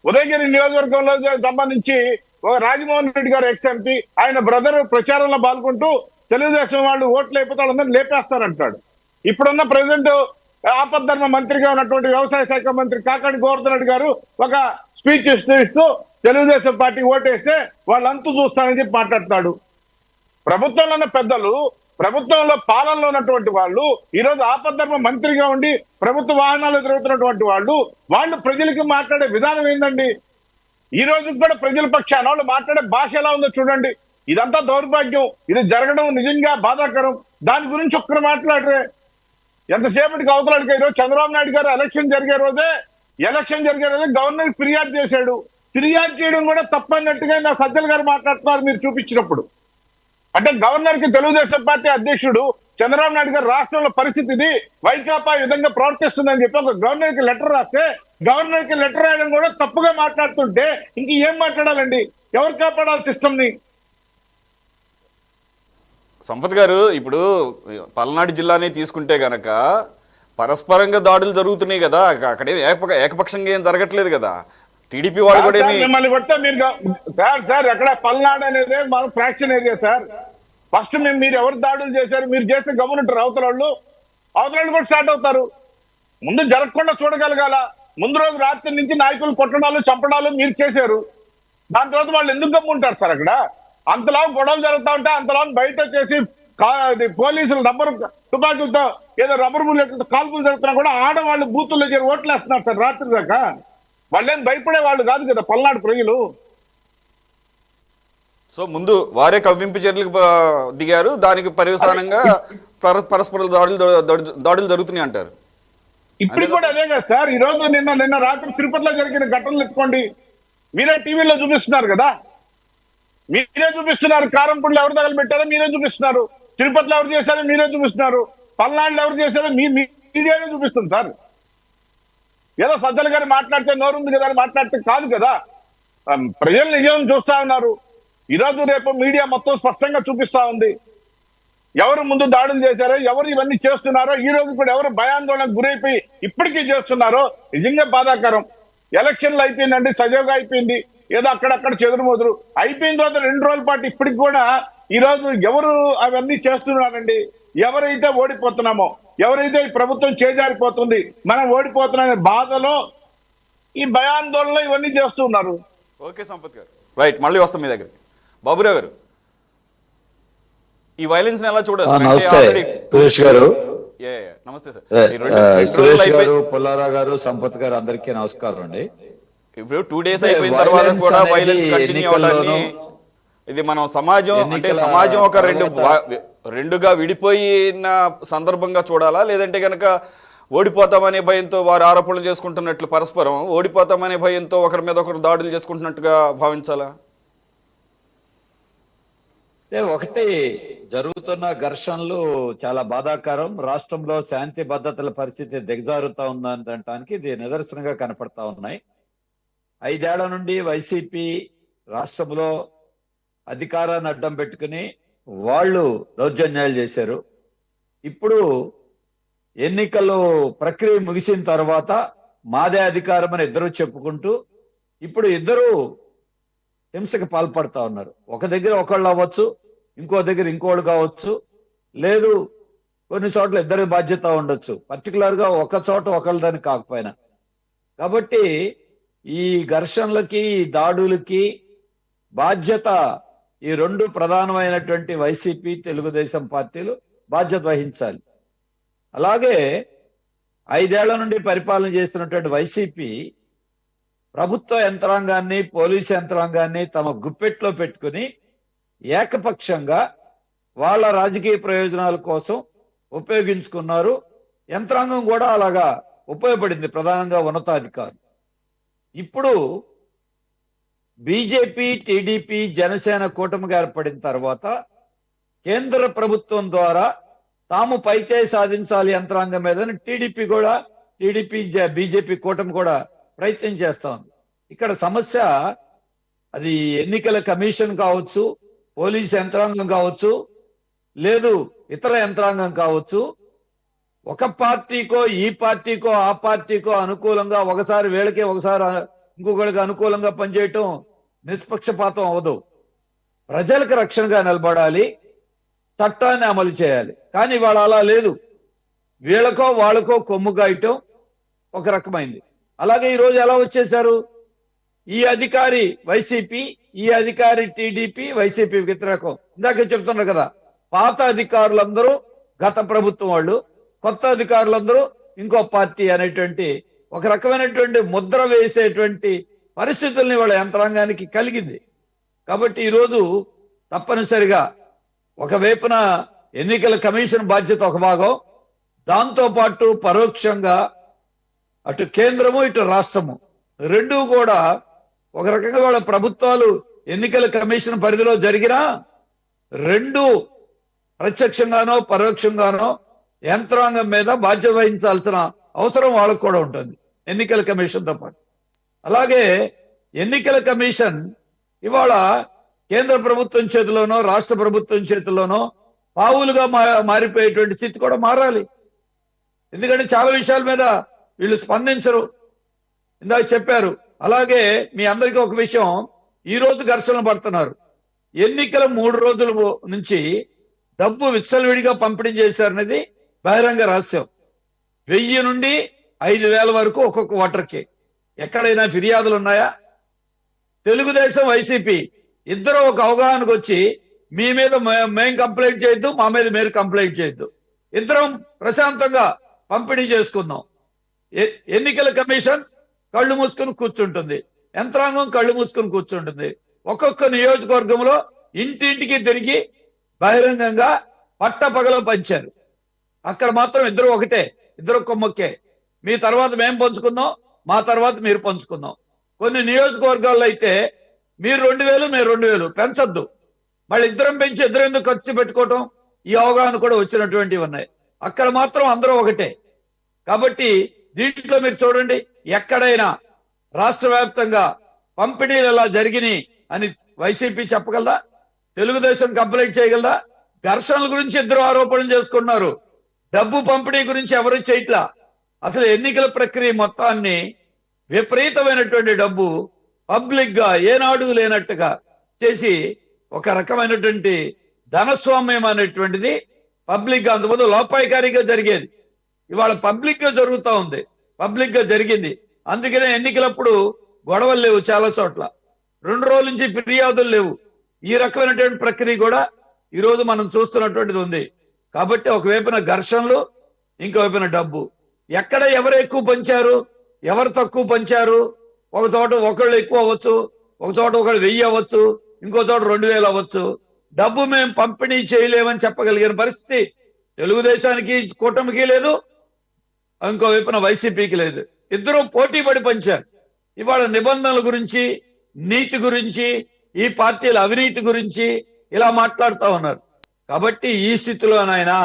ఉదయగిరి నియోజకవర్గంలో సంబంధించి ఒక రాజమోహన్ రెడ్డి గారు ఎక్స్ ఎంపీ, ఆయన బ్రదర్ ప్రచారంలో పాల్గొంటూ తెలుగుదేశం వాళ్ళు ఓట్లు లేకపోతే వాళ్ళందరూ లేపేస్తారంటాడు. ఇప్పుడున్న ప్రెసిడెంట్ ఆపద్ధర్మ మంత్రిగా ఉన్నటువంటి వ్యవసాయ శాఖ మంత్రి కాకాని గోవర్ధన్ రెడ్డి గారు ఒక స్పీచ్ ఇస్తూ తెలుగుదేశం పార్టీ ఓటేస్తే వాళ్ళంతూ చూస్తానని చెప్పి మాట్లాడతాడు. ప్రభుత్వంలో ఉన్న పెద్దలు, ప్రభుత్వంలో పాలనలో ఉన్నటువంటి వాళ్ళు ఈ రోజు ఆపద్ధర్మ మంత్రిగా ఉండి ప్రభుత్వ వాహనాలు తిరుగుతున్నటువంటి వాళ్ళు ప్రజలకి మాట్లాడే విధానం ఏందండి? ఈ రోజు కూడా ప్రజల పక్షాన వాళ్ళు మాట్లాడే భాష ఎలా ఉందో చూడండి. ఇదంతా దౌర్భాగ్యం. ఇది జరగడం నిజంగా బాధాకరం. దాని గురించి ఒక్కరు మాట్లాడరే. ఎంతసేపటికి అవతలాడికి ఈరోజు చంద్రబాబు నాయుడు గారు ఎలక్షన్ జరిగే రోజే గవర్నర్ ఫిర్యాదు చేశాడు. ఫిర్యాదు చేయడం కూడా తప్పన్నట్టుగా నా సజ్జల గారు మాట్లాడుతున్నారు మీరు చూపించినప్పుడు. అంటే గవర్నర్ కి తెలుగుదేశం పార్టీ అధ్యక్షుడు చంద్రబాబు నాయుడు గారు రాష్ట్రంలో పరిస్థితి ఇది, వైకాపా ఈ విధంగా ప్రవర్తిస్తుందని చెప్పి ఒక గవర్నర్ కి లెటర్ రాస్తే, గవర్నర్ కి లెటర్ రాయడం కూడా తప్పుగా మాట్లాడుతుంటే ఇంక ఏం మాట్లాడాలండి? ఎవరు కాపాడాలి సిస్టమ్ ని? సంపత్ గారు, ఇప్పుడు పల్నాడు జిల్లానే తీసుకుంటే గనక పరస్పరంగా దాడులు జరుగుతున్నాయి కదా, అక్కడే ఏకపక్షంగా ఏం జరగట్లేదు కదా. టీడీపీ వాళ్ళు కూడా మిమ్మల్ని కొడితే మీరు సార్ ఎక్కడ పల్నాడు అనేది మన ఫ్రాక్షన్ ఏరియా సార్. ఫస్ట్ మీరు ఎవరు దాడులు చేశారు? మీరు చేస్తే గమనింటారు. అవతల వాళ్ళు కూడా స్టార్ట్ అవుతారు. ముందు జరగకుండా చూడగలగాల. ముందు రోజు రాత్రి నుంచి నాయకులు కొట్టడాలు, చంపడాలు మీరు చేశారు. దాని తర్వాత వాళ్ళు ఎందుకు గమ్ముంటారు సార్? అక్కడ అంతలా గొడవలు జరుగుతా ఉంటే అంతలా బయట వచ్చేసి పోలీసులు తుపాకీలతో ఏదో రబ్బర్ బుల్లెట్ కాల్పులు జరుగుతున్నా కూడా ఆడవాళ్ళు బూతుల్లో చేరి ఓట్లు వేస్తున్నారు సార్ రాత్రి దాకా. వాళ్ళేం భయపడే వాళ్ళు కాదు కదా పల్నాడు ప్రజలు. సో ముందు వారే కవ్వింపు చర్యలకు దిగారు, దానికి పర్యవసానంగా పరస్పర దాడులు జరుగుతున్నాయి అంటారు. ఇప్పటికి కూడా అదే కదా సార్. ఈ రోజు నిన్న రాత్రి తిరుపతిలో జరిగిన ఘటనలు ఎత్తుకోండి, మీరే టీవీలో చూపిస్తున్నారు కదా, మీరే చూపిస్తున్నారు. కారంపూడిలో ఎవరు తగలబెట్టారో మీరే చూపిస్తున్నారు, తిరుపతిలో ఎవరు చేశారో మీరే చూపిస్తున్నారు, పల్నాడులో ఎవరు చేశారో మీడియానే చూపిస్తుంది సార్. ఏదో సజ్జల గారు మాట్లాడితే నోరుంది కదా అని మాట్లాడితే కాదు కదా. ప్రజలు నిజం చూస్తా ఉన్నారు. ఈరోజు రేపు మీడియా మొత్తం స్పష్టంగా చూపిస్తా ఉంది ఎవరు ముందు దాడులు చేశారో, ఎవరు ఇవన్నీ చేస్తున్నారో, ఈ రోజు కూడా ఎవరు భయాందోళనకు గురైపోయి ఇప్పటికీ చేస్తున్నారో. నిజంగా బాధాకరం. ఎలక్షన్లు అయిపోయిందండి, సజావుగా అయిపోయింది, ఏదో అక్కడక్కడ చెదురు మొదలు అయిపోయిన తర్వాత 2 రోజుల పాటు ఇప్పటికి కూడా ఈ రోజు ఎవరు అవన్నీ చేస్తున్నారండి? ఎవరైతే ఓడిపోతున్నామో, ఎవరైతే ఈ ప్రభుత్వం చేజారిపోతుంది, మనం ఓడిపోతున్నామనే బాధలో ఈ భయాందోళనలో ఇవన్నీ చేస్తున్నారు. ఓకే సంపత్ గారు, రైట్, మళ్ళీ వస్తాం మీ దగ్గరికి. బాబురావు గారు, ఈ వైలెన్స్ ఎలా చూడాలి? నమస్తే సురేష్ గారు. నమస్తే సార్. ఈ రెండు సురేష్ రోజులు గారు, పుల్లారావు గారు, సంపత్ గారు, అందరికీ నమస్కారం అండి. ఇప్పుడు 2 days అయిపోయిన తర్వాత కూడా వైలెన్స్ కంటిన్యూ అవడాన్ని, ఇది మనం సమాజం అంటే సమాజం ఒక రెండుగా విడిపోయిన సందర్భంగా చూడాలా, లేదంటే కనుక ఓడిపోతామనే భయంతో వారు ఆరోపణలు చేసుకుంటున్నట్లు పరస్పరం ఓడిపోతామనే భయంతో ఒకరి మీద ఒకరు దాడులు చేసుకుంటున్నట్టుగా భావించాలా? ఒకటి, జరుగుతున్న ఘర్షణలు చాలా బాధాకరం. రాష్ట్రంలో శాంతి భద్రతల పరిస్థితి దిగజారుతా ఉందనడానికి ఇది నిదర్శనంగా కనపడతా ఉన్నాయి. 5 ఏళ్ల నుండి వైసీపీ రాష్ట్రంలో అధికారాన్ని అడ్డం పెట్టుకుని వాళ్ళు దౌర్జన్యాలు చేశారు. ఇప్పుడు ఎన్నికలు ప్రక్రియ ముగిసిన తర్వాత మాదే అధికారం అని ఇద్దరు చెప్పుకుంటూ ఇప్పుడు ఇద్దరు హింసకు పాల్పడతా ఉన్నారు. ఒక దగ్గర ఒకళ్ళు అవ్వచ్చు, ఇంకో దగ్గర ఇంకోళ్ళు కావచ్చు, లేదు కొన్ని చోట్ల ఇద్దరి బాధ్యత ఉండొచ్చు, పర్టికులర్ గా ఒక చోట ఒకళ్ళదని కాకపోయినా. కాబట్టి ఈ ఘర్షణలకి, ఈ దాడులకి బాధ్యత ఈ 2 ప్రధానమైనటువంటి వైసీపీ, తెలుగుదేశం పార్టీలు బాధ్యత వహించాలి. అలాగే 5 ఏళ్ల నుండి పరిపాలన చేస్తున్నటువంటి వైసీపీ ప్రభుత్వ యంత్రాంగాన్ని, పోలీసు యంత్రాంగాన్ని తమ గుప్పెట్లో పెట్టుకుని ఏకపక్షంగా వాళ్ళ రాజకీయ ప్రయోజనాల కోసం ఉపయోగించుకున్నారు. యంత్రాంగం కూడా అలాగా ఉపయోగపడింది, ప్రధానంగా ఉన్నతాధికారులు. ఇప్పుడు బీజేపీ, టీడీపీ, జనసేన కూటమిగా ఏర్పడిన తర్వాత కేంద్ర ప్రభుత్వం ద్వారా తాము పైచేయి సాధించాలి యంత్రాంగం మీదని టీడీపీ, బీజేపీ కూటమి కూడా ప్రయత్నం చేస్తా ఉంది. ఇక్కడ సమస్య అది ఎన్నికల కమిషన్ కావచ్చు, పోలీస్ యంత్రాంగం కావచ్చు, లేదు ఇతర యంత్రాంగం కావచ్చు. ఒక పార్టీకో, ఈ పార్టీకో, ఆ పార్టీకో అనుకూలంగా ఒకసారి వీళ్ళకి, ఒకసారి ఇంకొకరికి అనుకూలంగా పనిచేయటం నిష్పక్షపాతం అవ్వదు. ప్రజలకు రక్షణగా నిలబడాలి, చట్టాన్ని అమలు చేయాలి. కానీ వాళ్ళ అలా లేదు, వీళ్ళకో వాళ్ళకో కొమ్ము కాయటం ఒక రకమైంది. అలాగే ఈరోజు ఎలా వచ్చేశారు, ఈ అధికారి వైసీపీ, ఈ అధికారి టీడీపీ, వైసీపీ వ్యతిరేకం. ఇందాక చెప్తున్నారు కదా, పాత అధికారులందరూ గత ప్రభుత్వం వాళ్ళు, కొత్త అధికారులందరూ ఇంకో పార్టీ అనేటువంటి ఒక రకమైనటువంటి ముద్ర వేసేటువంటి పరిస్థితుల్ని వాళ్ళ యంత్రాంగానికి కలిగింది. కాబట్టి ఈరోజు తప్పనిసరిగా ఒకవైపున ఎన్నికల కమిషన్ బాధ్యత ఒక భాగం, దాంతో పాటు పరోక్షంగా అటు కేంద్రము ఇటు రాష్ట్రము రెండూ కూడా ఒక రకంగా వాళ్ళ ప్రభుత్వాలు ఎన్నికల కమిషన్ పరిధిలో జరిగినా రెండు ప్రత్యక్షంగానో పరోక్షంగానో యంత్రాంగం మీద బాధ్యత వహించాల్సిన అవసరం వాళ్ళకు కూడా ఉంటుంది ఎన్నికల కమిషన్తో పాటు. అలాగే ఎన్నికల కమిషన్ ఇవాళ కేంద్ర ప్రభుత్వం చేతిలోనో రాష్ట్ర ప్రభుత్వం చేతిలోనో పావులుగా మారిపోయేటువంటి స్థితి కూడా మారాలి. ఎందుకంటే చాలా విషయాల మీద వీళ్ళు స్పందించరు, ఇందాక చెప్పారు. అలాగే మీ అందరికీ ఒక విషయం, ఈ రోజు ఘర్షణలు పడుతున్నారు. ఎన్నికల 3 రోజుల నుంచి డబ్బు విచ్చలవిడిగా పంపిణీ చేశారనేది బహిరంగ రహస్యం. 1000 నుండి 5000 వరకు ఒక్కొక్క ఓటర్కి. ఎక్కడైనా ఫిర్యాదులు ఉన్నాయా? తెలుగుదేశం వైసీపీ ఇద్దరు ఒక అవగాహనకు వచ్చి మీ మీద మేము కంప్లైంట్ చేయొద్దు, మా మీద మీరు కంప్లైంట్ చేయొద్దు, ఇద్దరం ప్రశాంతంగా పంపిణీ చేసుకుందాం. ఎన్నికల కమిషన్ కళ్ళు మూసుకుని కూర్చుంటుంది, యంత్రాంగం కళ్ళు మూసుకుని కూర్చుంటుంది. ఒక్కొక్క నియోజకవర్గంలో ఇంటింటికి తిరిగి బహిరంగంగా పట్టపగల పంచారు. అక్కడ మాత్రం ఇద్దరు ఒకటే, ఇద్దరు కొమ్మొక్కే. మీ తర్వాత మేము పంచుకుందాం, మా తర్వాత మీరు పంచుకుందాం. కొన్ని నియోజకవర్గాల్లో అయితే మీరు 2000 మేము 2000 పెంచొద్దు, మళ్ళీ ఇద్దరం పెంచి ఇద్దరు ఎందుకు ఖర్చు పెట్టుకోవటం, ఈ అవగాహన కూడా వచ్చినటువంటివి ఉన్నాయి. అక్కడ మాత్రం అందరూ ఒకటే. కాబట్టి దీంట్లో మీరు చూడండి, ఎక్కడైనా రాష్ట్ర వ్యాప్తంగా పంపిణీలు ఎలా జరిగినాయి అని వైసీపీ చెప్పగలదా? తెలుగుదేశం కంప్లైంట్ చేయగలదా? ఘర్షణల గురించి ఇద్దరు ఆరోపణలు చేసుకున్నారు, డబ్బు పంపిణీ గురించి ఎవరు చేయట్లా. అసలు ఎన్నికల ప్రక్రియ మొత్తాన్ని విపరీతమైనటువంటి డబ్బు పబ్లిక్ గా ఏనాడు లేనట్టుగా చేసి ఒక రకమైనటువంటి ధనస్వామ్యం అనేటువంటిది పబ్లిక్ గా అంతకుముందు లోపాయికారిగా జరిగేది, ఇవాళ పబ్లిక్ గా జరుగుతూ ఉంది, పబ్లిక్ గా జరిగింది. అందుకనే ఎన్నికలప్పుడు గొడవలు లేవు చాలా చోట్ల, 2 రోజుల నుంచి ఫిర్యాదులు లేవు. ఈ రకమైనటువంటి ప్రక్రియ కూడా ఈ రోజు మనం చూస్తున్నటువంటిది ఉంది. కాబట్టి ఒకవైపున ఘర్షణలు, ఇంకోవైపున డబ్బు. ఎక్కడ ఎవరు ఎక్కువ పంచారు, ఎవరు తక్కువ పంచారు, ఒక చోట ఒకళ్ళు ఎక్కువ అవ్వచ్చు, ఒక చోట ఒకళ్ళు 1000 అవ్వచ్చు, ఇంకో చోట 2000 అవ్వచ్చు. డబ్బు మేము పంపిణీ చేయలేమని చెప్పగలిగిన పరిస్థితి తెలుగుదేశానికి కూటమికి లేదు, ఇంకో వైపున వైసీపీకి లేదు. ఇద్దరు పోటీ పడి పంచారు. ఇవాళ నిబంధనల గురించి, నీతి గురించి, ఈ పార్టీల అవినీతి గురించి ఇలా మాట్లాడుతూ ఉన్నారు. కాబట్టి ఈ స్థితిలోనైనా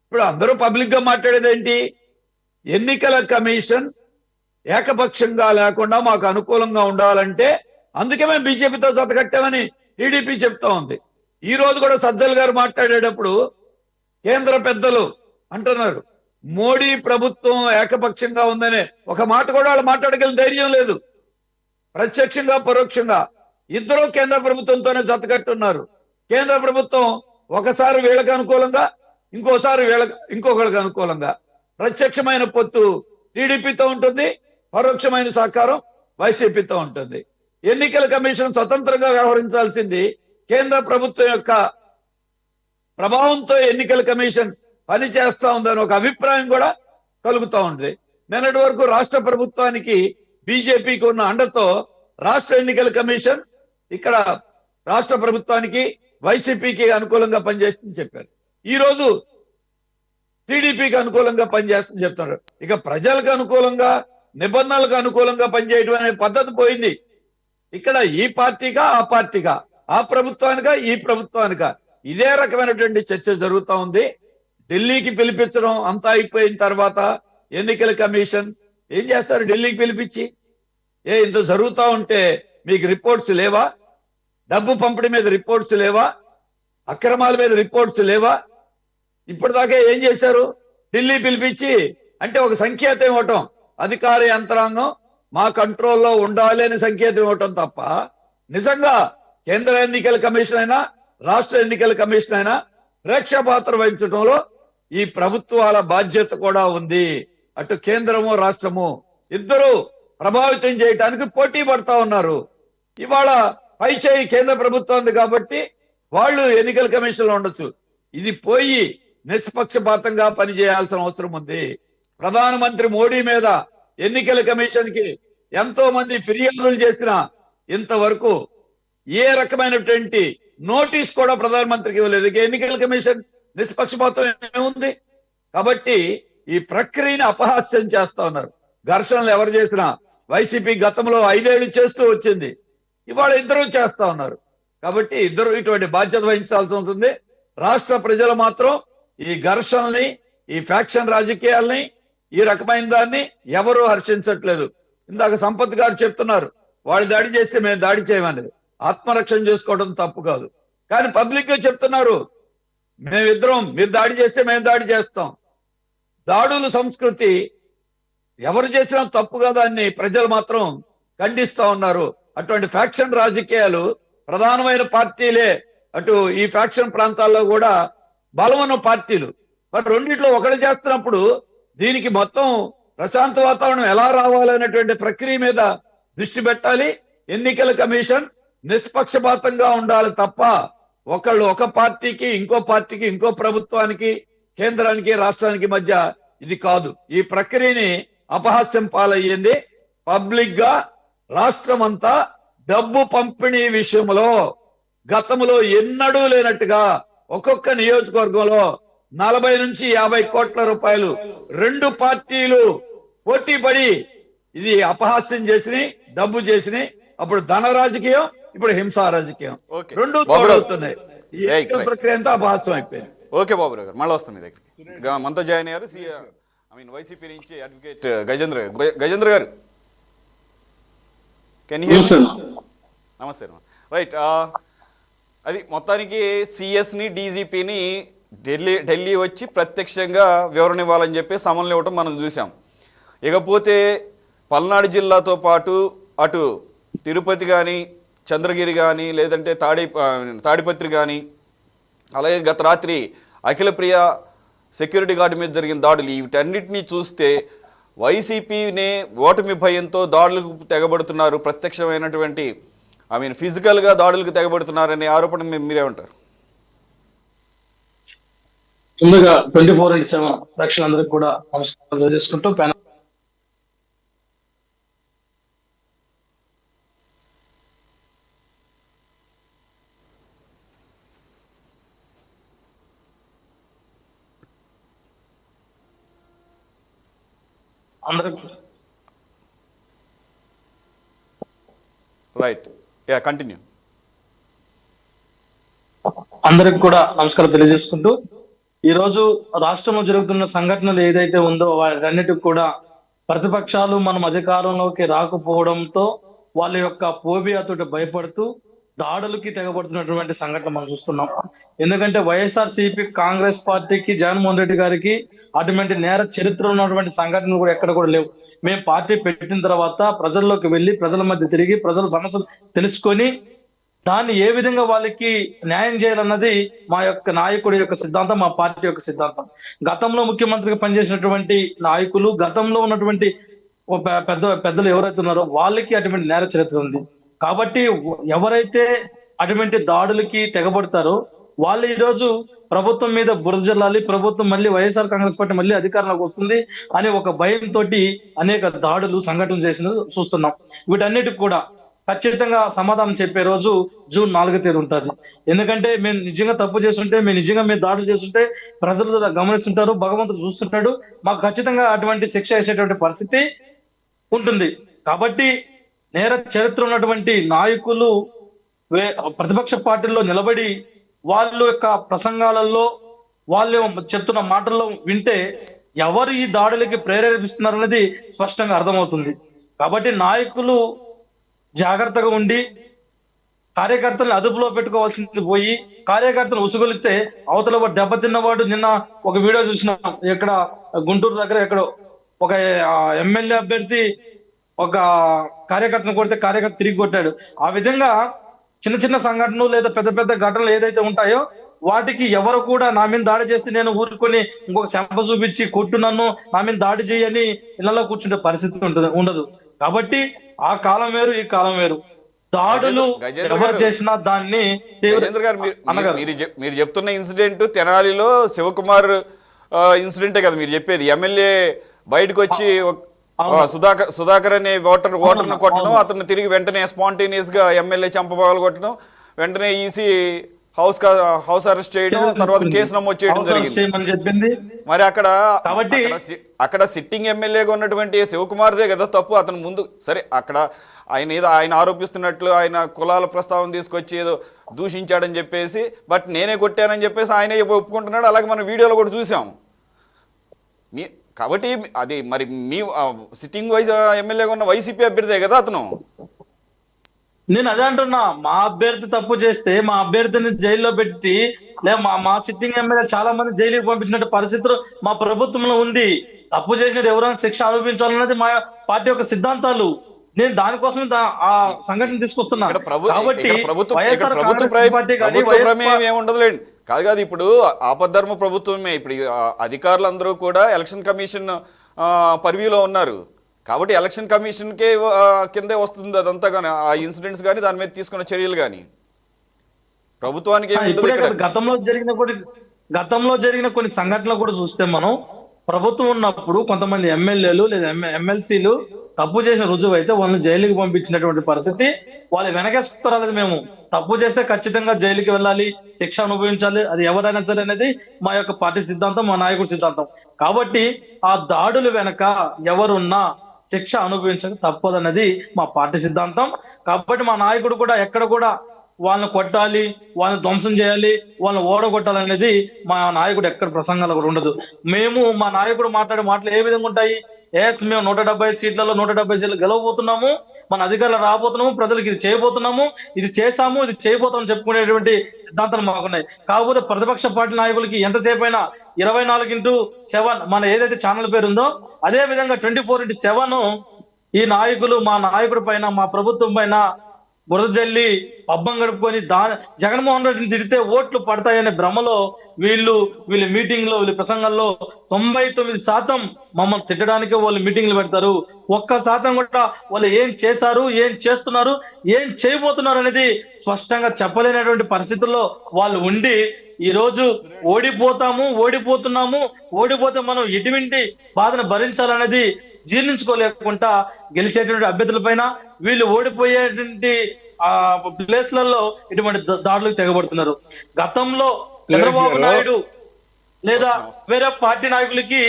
ఇప్పుడు అందరూ పబ్లిక్ గా మాట్లాడేది ఏంటి, ఎన్నికల కమిషన్ ఏకపక్షంగా లేకుండా మాకు అనుకూలంగా ఉండాలంటే అందుకే మేము బీజేపీతో జతకట్టామని టీడీపీ చెప్తా ఉంది. ఈ రోజు కూడా సజ్జల్ గారు మాట్లాడేటప్పుడు కేంద్ర పెద్దలు అంటున్నారు మోడీ ప్రభుత్వం ఏకపక్షంగా ఉందనే ఒక మాట కూడా వాళ్ళు మాట్లాడగలిగిన ధైర్యం లేదు. ప్రత్యక్షంగా పరోక్షంగా ఇద్దరు కేంద్ర ప్రభుత్వంతోనే జతకట్టున్నారు. కేంద్ర ప్రభుత్వం ఒకసారి వీళ్ళకి అనుకూలంగా, ఇంకోసారి ఇంకొకరికి అనుకూలంగా. ప్రత్యక్షమైన పొత్తు టీడీపీతో ఉంటుంది, పరోక్షమైన సహకారం వైసీపీతో ఉంటుంది. ఎన్నికల కమిషన్ స్వతంత్రంగా వ్యవహరించాల్సింది కేంద్ర ప్రభుత్వం యొక్క ప్రభావంతో ఎన్నికల కమిషన్ పనిచేస్తా ఉందని ఒక అభిప్రాయం కూడా కలుగుతూ ఉంది. నిన్నటి వరకు రాష్ట్ర ప్రభుత్వానికి బీజేపీకి ఉన్న అండతో రాష్ట్ర ఎన్నికల కమిషన్ ఇక్కడ రాష్ట్ర ప్రభుత్వానికి వైసీపీకి అనుకూలంగా పనిచేస్తుందని చెప్పారు. ఈ రోజు టీడీపీకి అనుకూలంగా పనిచేస్తుందని చెప్తున్నారు. ఇక ప్రజలకు అనుకూలంగా, నిబంధనలకు అనుకూలంగా పనిచేయడం అనే పద్ధతి పోయింది. ఇక్కడ ఈ పార్టీగా ఆ పార్టీగా, ఆ ప్రభుత్వానికా ఈ ప్రభుత్వానికా, ఇదే రకమైనటువంటి చర్చ జరుగుతూ ఉంది. ఢిల్లీకి పిలిపించడం అంతా అయిపోయిన తర్వాత ఎన్నికల కమిషన్ ఏం చేస్తారు, ఢిల్లీకి పిలిపించి ఇంత జరుగుతూ ఉంటే మీకు రిపోర్ట్స్ లేవా, డబ్బు పంపిణీ మీద రిపోర్ట్స్ లేవా, అక్రమాల మీద రిపోర్ట్స్ లేవా? ఇప్పటిదాకా ఏం చేశారు, ఢిల్లీ పిలిపించి అంటే ఒక సంకేతం ఇవ్వటం, అధికార యంత్రాంగం మా కంట్రోల్లో ఉండాలి అని సంకేతం ఇవ్వటం తప్ప నిజంగా కేంద్ర ఎన్నికల కమిషన్ అయినా రాష్ట్ర ఎన్నికల కమిషన్ అయినా ప్రేక్ష పాత్ర వహించడంలో ఈ ప్రభుత్వాల బాధ్యత కూడా ఉంది. అటు కేంద్రము రాష్ట్రము ఇద్దరు ప్రభావితం చేయడానికి పోటీ పడతా ఉన్నారు. ఇవాళ పై చేయి కేంద్ర ప్రభుత్వం కాబట్టి వాళ్ళు ఎన్నికల కమిషన్ లో ఉండొచ్చు. ఇది పోయి నిష్పక్షపాతంగా పనిచేయాల్సిన అవసరం ఉంది. ప్రధానమంత్రి మోడీ మీద ఎన్నికల కమిషన్ కి ఎంతో మంది ఫిర్యాదులు చేసినా ఇంతవరకు ఏ రకమైనటువంటి నోటీస్ కూడా ప్రధానమంత్రికి ఇవ్వలేదు. ఎన్నికల కమిషన్ నిష్పక్షపాతం ఏముంది? కాబట్టి ఈ ప్రక్రియని అపహాస్యం చేస్తా ఉన్నారు. ఘర్షణలు ఎవరు చేసినా వైసీపీ గతంలో 5 ఏళ్లు చేస్తూ వచ్చింది, ఇవాళ ఇద్దరు చేస్తా ఉన్నారు. కాబట్టి ఇద్దరు ఇటువంటి బాధ్యత వహించాల్సి ఉంటుంది. రాష్ట్ర ప్రజలు మాత్రం ఈ ఘర్షణల్ని, ఈ ఫ్యాక్షన్ రాజకీయాల్ని, ఈ రకమైన దాన్ని ఎవరు హర్షించట్లేదు. ఇందాక సంపత్ గారు చెప్తున్నారు వాళ్ళు దాడి చేస్తే మేము దాడి చేయమనేది. ఆత్మరక్షణ చేసుకోవడం తప్పు కాదు, కానీ పబ్లిక్ గా చెప్తున్నారు మేమిద్దరం, మీరు దాడి చేస్తే మేము దాడి చేస్తాం. దాడుల సంస్కృతి ఎవరు చేసినా తప్పు కదా అని ప్రజలు మాత్రం ఖండిస్తా ఉన్నారు. అటువంటి ఫ్యాక్షన్ రాజకీయాలు ప్రధానమైన పార్టీలే, అటు ఈ ఫ్యాక్షన్ ప్రాంతాల్లో కూడా బలమైన పార్టీలు, మరి రెండిట్లో ఒకటి చేస్తున్నప్పుడు దీనికి మొత్తం ప్రశాంత వాతావరణం ఎలా రావాలనేటువంటి ప్రక్రియ మీద దృష్టి పెట్టాలి. ఎన్నికల కమిషన్ నిష్పక్షపాతంగా ఉండాలి తప్ప ఒకళ్ళు ఒక పార్టీకి, ఇంకో పార్టీకి, ఇంకో ప్రభుత్వానికి, కేంద్రానికి, రాష్ట్రానికి మధ్య ఇది కాదు. ఈ ప్రక్రియని అపహాస్యం పాలయ్యింది. పబ్లిక్ గా రాష్ట్రం అంతా డబ్బు పంపిణీ విషయంలో గతంలో ఎన్నడూ లేనట్టుగా ఒక్కొక్క నియోజకవర్గంలో 40 నుంచి 50 కోట్ల రూపాయలు 2 పార్టీలు పోటీ పడి ఇది అపహాస్యం చేసి డబ్బు చేసి, అప్పుడు ధన రాజకీయం, ఇప్పుడు హింసా రాజకీయం, రెండు తోడవుతున్నాయి. ఈ ప్రక్రియ అంతా అపహాస్యం అయిపోయింది. ఓకే బాబురావు గారు, మళ్ళీ వస్తాం మీ దగ్గరికి. మనతో జాయిన్ అయ్యారు వైసీపీ నుంచి అడ్వకేట్ గజేంద్ర గారు. నమస్తే. రైట్, అది మొత్తానికి సిఎస్ని డీజీపీని ఢిల్లీ వచ్చి ప్రత్యక్షంగా వివరణ ఇవ్వాలని చెప్పి సమన్లు ఇవ్వటం మనం చూసాం. ఇకపోతే పల్నాడు జిల్లాతో పాటు అటు తిరుపతి కానీ, చంద్రగిరి కానీ, లేదంటే తాడిపత్రి కానీ, అలాగే గత రాత్రి అఖిలప్రియ సెక్యూరిటీ గార్డు మీద జరిగిన దాడులు, వీటన్నిటినీ చూస్తే వైసీపీనే ఓటమి భయంతో దాడులకు తెగబడుతున్నారు, ప్రత్యక్షమైనటువంటి ఫిజికల్గా దాడులకు తెగబడుతున్నారనే ఆరోపణ మీరేమంటారు? ముందుగా 24/7 ప్రేక్షకులందరికీ కూడా నమస్కారం తెలియజేసుకుంటూ ప్యానల్ అందరికి రైట్, కంటిన్యూ. అందరికి కూడా నమస్కారం తెలియజేసుకుంటూ ఈ రోజు రాష్ట్రంలో జరుగుతున్న సంఘటనలు ఏదైతే ఉందో వాటన్నిటికి కూడా ప్రతిపక్షాలు మనం అధికారంలోకి రాకపోవడంతో వాళ్ళ యొక్క ఫోబియాతో భయపడుతూ దాడులకి తెగబడుతున్నటువంటి సంఘటన మనం చూస్తున్నాం. ఎందుకంటే వైఎస్ఆర్సీపీ కాంగ్రెస్ పార్టీకి జగన్మోహన్ రెడ్డి గారికి అటువంటి నేర చరిత్ర ఉన్నటువంటి సంఘటనలు కూడా ఎక్కడ కూడా లేవు. మేము పార్టీ పెట్టిన తర్వాత ప్రజల్లోకి వెళ్ళి ప్రజల మధ్య తిరిగి ప్రజల సమస్యలు తెలుసుకొని దాన్ని ఏ విధంగా వాళ్ళకి న్యాయం చేయాలన్నది మా యొక్క నాయకుడి యొక్క సిద్ధాంతం, మా పార్టీ యొక్క సిద్ధాంతం. గతంలో ముఖ్యమంత్రిగా పనిచేసినటువంటి నాయకులు, గతంలో ఉన్నటువంటి పెద్దలు ఎవరైతే ఉన్నారో వాళ్ళకి అటువంటి నేర చరిత్ర ఉంది. కాబట్టి ఎవరైతే అటువంటి దాడులకి తెగబడతారో వాళ్ళు ఈ రోజు ప్రభుత్వం మీద బురద జల్లాలి, ప్రభుత్వం మళ్ళీ వైఎస్ఆర్ కాంగ్రెస్ పార్టీ మళ్ళీ అధికారంలోకి వస్తుంది అనే ఒక భయంతో అనేక దాడులు సంఘటనలు చేసిన చూస్తున్నాం. వీటన్నిటికి కూడా ఖచ్చితంగా సమాధానం చెప్పే రోజు జూన్ 4వ తేదీ ఉంటుంది. ఎందుకంటే మేము నిజంగా తప్పు చేస్తుంటే, మేము నిజంగా మేము దాడులు చేస్తుంటే ప్రజలు గమనిస్తుంటారు, భగవంతుడు చూస్తుంటాడు, మాకు ఖచ్చితంగా అటువంటి శిక్ష వేసేటువంటి పరిస్థితి ఉంటుంది. కాబట్టి నేర చరిత్ర ఉన్నటువంటి నాయకులు ప్రతిపక్ష పార్టీల్లో నిలబడి వాళ్ళ యొక్క ప్రసంగాలలో వాళ్ళు చెప్తున్న మాటల్లో వింటే ఎవరు ఈ దాడులకి ప్రేరేపిస్తున్నారు అనేది స్పష్టంగా అర్థమవుతుంది. కాబట్టి నాయకులు జాగ్రత్తగా ఉండి కార్యకర్తలను అదుపులో పెట్టుకోవాల్సింది పోయి కార్యకర్తలు ఉసుగొలిస్తే అవతల దెబ్బతిన్నవాడు, నిన్న ఒక వీడియో చూసినాం, ఇక్కడ గుంటూరు దగ్గర ఎక్కడో ఒక ఎమ్మెల్యే అభ్యర్థి ఒక కార్యకర్తను కొడితే కార్యకర్త తిరిగి కొట్టాడు. ఆ విధంగా చిన్న చిన్న సంఘటనలు లేదా పెద్ద పెద్ద ఘటనలు ఏదైతే ఉంటాయో వాటికి ఎవరు కూడా నా మీద దాడి చేస్తే నేను ఊరుకొని ఇంకొక చెంప చూపించి కొట్టు నన్ను నా మీద దాడి చేయని ఇళ్లలో కూర్చుంటే పరిస్థితి ఉండదు. కాబట్టి ఆ కాలం వేరు, ఈ కాలం వేరు. దాడులు ఎవరు చేసినా దాన్ని గజేంద్ర గారు, మీరు చెప్తున్న ఇన్సిడెంట్ తెనాలిలో శివకుమార్ ఇన్సిడెంటే కదా మీరు చెప్పేది? ఎమ్మెల్యే బయటకు వచ్చి సుధాకర్ అనే ఓటర్ను కొట్టడం, అతను తిరిగి వెంటనే స్పాంటేనియస్ గా ఎమ్మెల్యే చంపబాలు కొట్టడం, వెంటనే ఈసీ హౌస్ అరెస్ట్ చేయడం, తర్వాత కేసు నమోదు చేయడం జరిగింది. మరి అక్కడ సిట్టింగ్ ఎమ్మెల్యేగా ఉన్నటువంటి శివకుమార్దే కదా తప్పు. అతను ముందు సరే అక్కడ ఆయన ఆరోపిస్తున్నట్లు ఆయన కులాల ప్రస్తావన తీసుకొచ్చి ఏదో దూషించాడని చెప్పేసి, బట్ నేనే కొట్టానని చెప్పేసి ఆయనే ఒప్పుకుంటున్నాడు. అలాగే మనం వీడియోలో కూడా చూసాం. కాబట్టి అది మరి మీ సిట్టింగ్ ఎమ్మెల్యేగా ఉన్న వైసీపీ అభ్యర్థే కదా అతను. నేను అదే అంటున్నా, మా అభ్యర్థి తప్పు చేస్తే మా అభ్యర్థిని జైల్లో పెట్టి మా సిట్టింగ్ ఎమ్మెల్యే చాలా మంది జైలుకి పంపించినట్టు పరిస్థితులు మా ప్రభుత్వంలో ఉంది. తప్పు చేసినట్టు ఎవరైనా శిక్ష అనుభవించాలన్నది మా పార్టీ యొక్క సిద్ధాంతాలు. నేను దానికోసం ఆ సంఘటన తీసుకొస్తున్నా. కాబట్టి ఏముండదులేండి, కాదు ఇప్పుడు ఆపద్ధర్మ ప్రభుత్వమే. ఇప్పుడు అధికారులందరూ కూడా ఎలక్షన్ కమిషన్ పరివ్యూలో ఉన్నారు. కాబట్టి ఎలక్షన్ కమిషన్కే కిందే వస్తుంది అదంతా, కానీ ఆ ఇన్సిడెంట్స్ కానీ దాని మీద తీసుకున్న చర్యలు కానీ ప్రభుత్వానికి గతంలో జరిగిన కొన్ని సంఘటనలు కూడా చూస్తే మనం ప్రభుత్వం ఉన్నప్పుడు కొంతమంది ఎమ్మెల్యేలు లేదా ఎమ్మెల్సీలు తప్పు చేసిన రుజువు అయితే వాళ్ళని జైలుకి పంపించినటువంటి పరిస్థితి. వాళ్ళు వెనకేసుకురాలేదు. మేము తప్పు చేస్తే ఖచ్చితంగా జైలుకి వెళ్ళాలి, శిక్ష అనుభవించాలి, అది ఎవరైనా సరే అనేది మా యొక్క పార్టీ సిద్ధాంతం, మా నాయకుడి సిద్ధాంతం. కాబట్టి ఆ దాడులు వెనక ఎవరున్నా శిక్ష అనుభవించక తప్పదన్నది మా పార్టీ సిద్ధాంతం. కాబట్టి మా నాయకుడు కూడా ఎక్కడ కూడా వాళ్ళని కొట్టాలి, వాళ్ళని ధ్వంసం చేయాలి, వాళ్ళని ఓడగొట్టాలనేది మా నాయకుడు ఎక్కడ ప్రసంగాలు కూడా ఉండదు. మా నాయకుడు మాట్లాడే మాటలు ఏ విధంగా ఉంటాయి? మేము 175 సీట్లలో 170 సీట్లు గెలవబోతున్నాము, మన అధికారులు రాబోతున్నాము, ప్రజలకు ఇది చేయబోతున్నాము, ఇది చేశాము, ఇది చేయబోతామని చెప్పుకునేటువంటి సిద్ధాంతాలు మాకున్నాయి. కాకపోతే ప్రతిపక్ష పార్టీ నాయకులకి ఎంతసేపు అయినా 24/7 మన ఏదైతే ఛానల్ పేరు ఉందో అదే విధంగా 24/7 ఈ నాయకులు మా నాయకుడి పైన, మా ప్రభుత్వం పైన బురద జల్లి పబ్బం గడుపుకొని జగన్మోహన్ రెడ్డిని తిడితే ఓట్లు పడతాయనే భ్రమలో వీళ్ళ మీటింగ్ లో, వీళ్ళ ప్రసంగంలో 99% మమ్మల్ని తిట్టడానికే వాళ్ళు మీటింగ్లు పెడతారు. 1% కూడా వాళ్ళు ఏం చేశారు, ఏం చేస్తున్నారు, ఏం చేయబోతున్నారు అనేది స్పష్టంగా చెప్పలేనటువంటి పరిస్థితుల్లో వాళ్ళు ఉండి ఈ రోజు ఓడిపోతున్నాము, ఓడిపోతే మనం ఎటువంటి బాధను భరించాలనేది జీర్ణించుకోలేకుండా గెలిచేటువంటి అభ్యర్థుల పైన, వీళ్ళు ఓడిపోయేటువంటి ప్లేస్లలో ఇటువంటి దాడులకు తెగబడుతున్నారు. గతంలో చంద్రబాబు నాయుడు లేదా వేరే పార్టీ నాయకులకి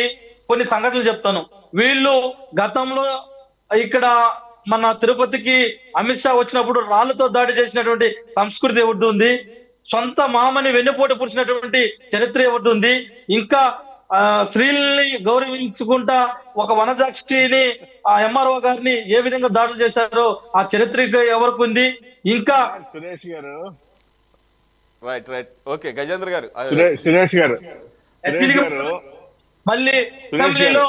కొన్ని సంఘటనలు చెప్తాను. వీళ్ళు గతంలో ఇక్కడ మన తిరుపతికి అమిత్ షా వచ్చినప్పుడు రాళ్లతో దాడి చేసినటువంటి సంస్కృతి ఎవరిది ఉంది? సొంత మామని వెన్నుపోటు పుడిచినటువంటి చరిత్ర ఎవరిది ఉంది? ఇంకా స్త్రీల్ని గౌరవించుకుంటా ఒక వనజాక్షిని, ఆ ఎంఆర్ఓ గారిని ఏ విధంగా దాడులు చేశారో ఆ చరిత్ర ఎవరికి ఉంది? ఇంకా సురేష్ గారు, రైట్ ఓకే, గజేంద్ర గారు, సురేష్ గారు, మళ్ళీ అసెంబ్లీలో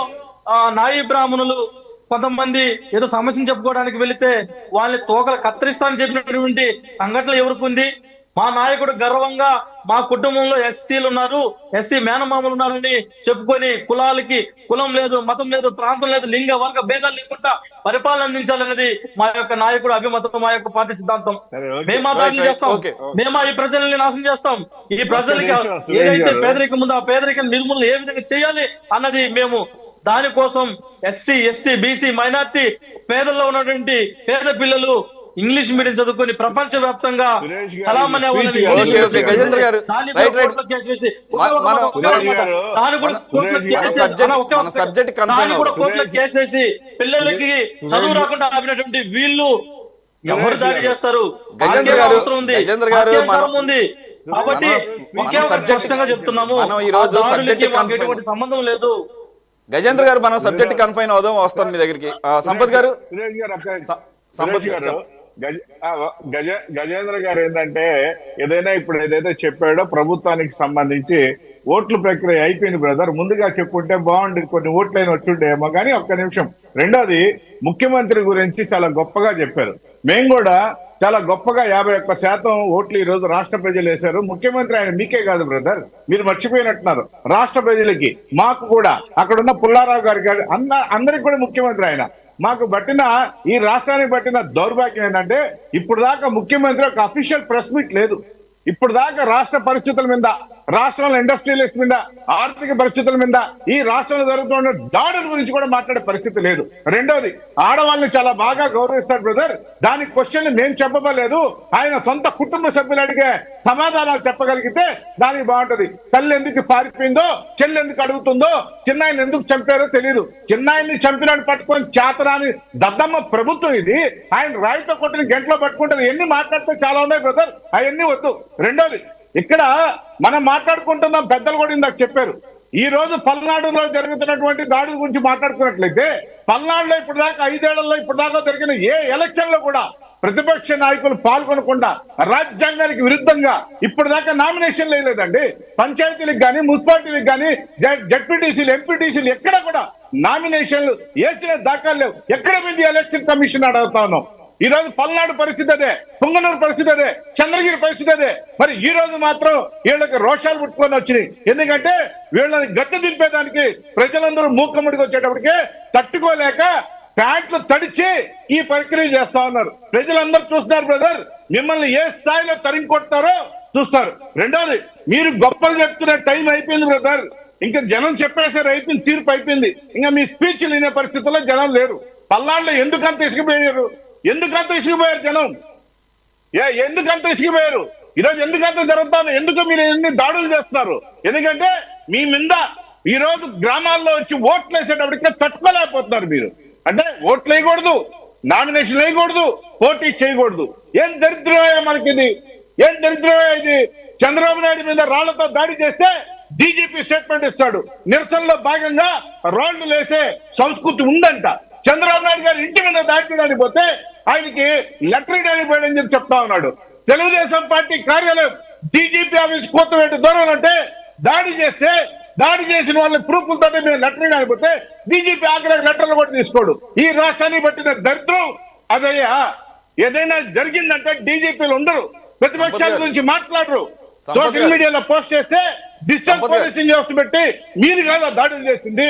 నాయి బ్రాహ్మణులు కొంతమంది ఏదో సమస్యను చెప్పుకోవడానికి వెళితే వాళ్ళని తోకలు కత్తిరిస్తానని చెప్పినటువంటి సంఘటనలు ఎవరికి ఉంది? మా నాయకుడు గర్వంగా మా కుటుంబంలో ఎస్సీలు ఉన్నారు, ఎస్సీ మేనమామలు ఉన్నారని చెప్పుకొని కులాలకి కులం లేదు, మతం లేదు, ప్రాంతం లేదు, లింగ వర్గ భేదాలు లేకుండా పరిపాలన అందించాలనేది మా యొక్క నాయకుడు అభిమతం, మా యొక్క పార్టీ సిద్ధాంతం. మేము దాడులు చేస్తాం, మేము ఈ ప్రజల్ని నాశనం చేస్తాం. ఈ ప్రజలకి ఏదైతే పేదరికం ఉందో ఆ పేదరికం నిర్మూలన ఏ విధంగా చేయాలి అన్నది మేము దానికోసం ఎస్సీ, ఎస్టీ, బీసీ, మైనార్టీ, పేదల్లో ఉన్నటువంటి పేద పిల్లలు ఇంగ్లీష్ మీడియం చదువుకొని ప్రపంచ వ్యాప్తంగా చలామణి చేసేసి పిల్లలకి చదువు రాకుండా ఆపినటువంటి వీళ్ళు ఎవరు దాడి చేస్తారు? అవసరం ఉంది, ఉంది. కాబట్టి స్పష్టంగా చెప్తున్నాము, ఎటువంటి సంబంధం లేదు. గజేంద్ర గారు, మనం సబ్జెక్ట్ కన్ఫైన్ అవుదాం, వస్తాం మీ దగ్గరికి. సంపత్ గారు, గజేంద్ర గారు ఏంటంటే ఏదైనా ఇప్పుడు ఏదైతే చెప్పాడో ప్రభుత్వానికి సంబంధించి ఓట్ల ప్రక్రియ అయిపోయింది బ్రదర్, ముందుగా చెప్పుంటే బాగుండేది, కొన్ని ఓట్లైన వచ్చుండేమో. కానీ ఒక్క నిమిషం, రెండోది ముఖ్యమంత్రి గురించి చాలా గొప్పగా చెప్పారు. మేము కూడా చాలా గొప్పగా 51% ఓట్లు ఈ రోజు రాష్ట్ర ప్రజలు వేశారు. ముఖ్యమంత్రి ఆయన మీకే కాదు బ్రదర్, మీరు మర్చిపోయినట్టున్నారు, రాష్ట్ర ప్రజలకి, మాకు కూడా, అక్కడున్న పుల్లారావు గారికి, అందరికి కూడా ముఖ్యమంత్రి ఆయన. మాకు పట్టిన, ఈ రాష్ట్రానికి పట్టిన దౌర్భాగ్యం ఏంటంటే ఇప్పుడు దాకా ముఖ్యమంత్రి ఒక అఫీషియల్ ప్రెస్ మీట్ లేదు. ఇప్పుడు దాకా రాష్ట్ర పరిస్థితుల మీద, రాష్ట్రంలో ఇండస్ట్రియలిస్ట్ మీద, ఆర్థిక పరిస్థితుల మీద, ఈ రాష్ట్రంలో జరుగుతున్న దాడుల గురించి కూడా మాట్లాడే పరిస్థితి లేదు. రెండోది, ఆడవాళ్ళని చాలా బాగా గౌరవిస్తాడు బ్రదర్, దానికి క్వశ్చన్లు మేము చెప్పలేదు, ఆయన సొంత కుటుంబ సభ్యులు అడిగే సమాధానాలు చెప్పగలిగితే దానికి బాగుంటది. తల్లి ఎందుకు పారిపోయిందో, చెల్లి ఎందుకు అడుగుతుందో, చిన్నాయన్ని ఎందుకు చంపారో తెలియదు. చిన్నాయన్ని చంపినాన్ని పట్టుకొని చేతరాని దద్దమ్మ ప్రభుత్వం ఇది. ఆయన రాయితో కొట్టిన గంటలో పట్టుకుంటారు. ఎన్ని మాట్లాడితే చాలా ఉన్నాయి బ్రదర్, అవన్నీ వద్దు. రెండోది, ఇక్కడ మనం మాట్లాడుకుంటున్నాం, పెద్దలు కూడా ఇందాక చెప్పారు, ఈ రోజు పల్నాడులో జరుగుతున్నటువంటి దాడుల గురించి మాట్లాడుకున్నట్లయితే, పల్నాడులో ఇప్పుడు దాకా 5 ఏళ్లలో ఇప్పుడు దాకా జరిగిన ఏ ఎలక్షన్ లో కూడా ప్రతిపక్ష నాయకులు పాల్గొనకుండా రాజ్యాంగానికి విరుద్ధంగా ఇప్పుడు దాకా నామినేషన్లు వేయలేదండి. పంచాయతీలకు కానీ, మున్సిపాలిటీలకు కానీ, జడ్పీటీసీలు, ఎంపీటీసీలు ఎక్కడ కూడా నామినేషన్లు వేసిన దాఖలు లేవు. ఎక్కడ పోయింది ఎలక్షన్ కమిషన్ అడుగుతా ఉన్నాం. ఈ రోజు పల్నాడు పరిస్థితి అదే, పుంగనూరు పరిస్థితి అదే, చంద్రగిరి పరిస్థితి అదే. మరి ఈ రోజు మాత్రం వీళ్ళకి రోషాలు పుట్టుకొని వచ్చినాయి. ఎందుకంటే వీళ్ళని గద్దె దింపేదానికి ప్రజలందరూ మూకముడికి వచ్చేటప్పటికే తట్టుకోలేక ప్యాంట్లు తడిచి ఈ ప్రక్రియ చేస్తా ఉన్నారు. ప్రజలందరూ చూస్తున్నారు బ్రదర్, మిమ్మల్ని ఏ స్థాయిలో తరిమి కొడతారో చూస్తారు. రెండోది, మీరు గొప్పలు చెప్తున్న టైం అయిపోయింది బ్రదర్, ఇంకా జనం చెప్పేసారు, అయిపోయింది, తీర్పు అయిపోయింది. ఇంకా మీ స్పీచ్లు వినే పరిస్థితుల్లో జనం లేరు. పల్నాడులో ఎందుకంత ఇసుకుపోయారు, ఎందుకంత ఇసుకుపోయారు జనం, ఎందుకంత ఇసుకుపోయారు? ఈరోజు ఎందుకంత జరుగుతాను, ఎందుకు మీరు ఎన్ని దాడులు చేస్తున్నారు? ఎందుకంటే మీ మీద ఈ రోజు గ్రామాల్లో వచ్చి ఓట్లు వేసేటప్పటికే తట్టుకోలేకపోతున్నారు మీరు. అంటే ఓట్లు వేయకూడదు, నామినేషన్ వేయకూడదు, పోటీ చేయకూడదు. ఏం దరిద్రమయ్యా మనకిది, ఏం దరిద్రమయ్యా ఇది? చంద్రబాబు నాయుడు మీద రాళ్లతో దాడి చేస్తే డీజీపీ స్టేట్మెంట్ ఇస్తాడు, నిరసనలో భాగంగా రాళ్లు వేసే సంస్కృతి ఉందంట. చంద్రబాబు నాయుడు గారు ఇంటి మీద దాడి చేయడానికి పోతే ఆయనకి లెటర్ ఇవ్వడానికి పోయాడని చెప్పి చెప్తా ఉన్నాడు. తెలుగుదేశం పార్టీ కార్యాలయం డీజీపీ ఆఫీస్ కోతవేటు దూరం అంటే దాడి చేస్తే దాడి చేసిన వాళ్ళని ప్రూఫ్లతో మేము లెటర్ కాకపోతే డీజీపీ ఆగ్రహ లెటర్లు కూడా తీసుకోడు. ఈ రాష్ట్రాన్ని బట్టిన దరిద్రం అదయ్యా. ఏదైనా జరిగిందంటే డీజీపీలు ఉండరు, ప్రతిపక్షాల గురించి మాట్లాడరు. సోషల్ మీడియాలో పోస్ట్ చేస్తే డిజిటల్ పోలీసింగ్ వ్యవస్థ పెట్టి మీరు కాదు దాడులు చేసింది.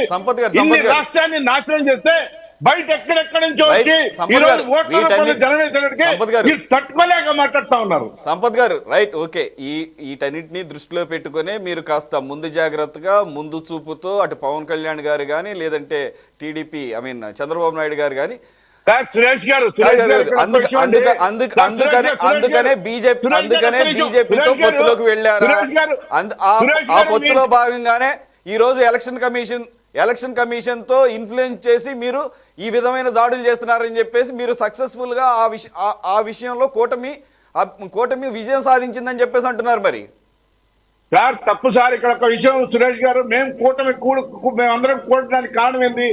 ఇన్ని రాష్ట్రాన్ని నాశనం చేస్తే బయట ఎక్కడెక్కడి నుంచి వచ్చి ఈ రోజు ఓట్ల జనవేసరికి తట్టుకోలేక మాట్లాడుతా ఉన్నారు. సంపత్ గారు రైట్, ఓకే. వీటన్నిటిని దృష్టిలో పెట్టుకునే మీరు కాస్త ముందు జాగ్రత్తగా ముందు చూపుతో అటు పవన్ కళ్యాణ్ గారు కానీ లేదంటే టీడీపీ చంద్రబాబు నాయుడు గారు కానీ సురేష్ గారు అందుకనే బీజేపీతో పొత్తులోకి వెళ్ళారా? ఆ పొత్తులో భాగంగానే ఈ రోజు ఎలక్షన్ కమిషన్ తో ఇన్ఫ్లుయెన్స్ చేసి మీరు ఈ విధమైన దాడులు చేస్తున్నారని చెప్పేసి మీరు సక్సెస్ఫుల్ గా ఆ విషయంలో కూటమి విజయం సాధించిందని చెప్పేసి అంటున్నారు. మరి సార్ తప్పు సార్, ఇక్కడ ఒక విషయం సురేష్ గారు, మేమందరం కూడడానికి కారణం ఏంది?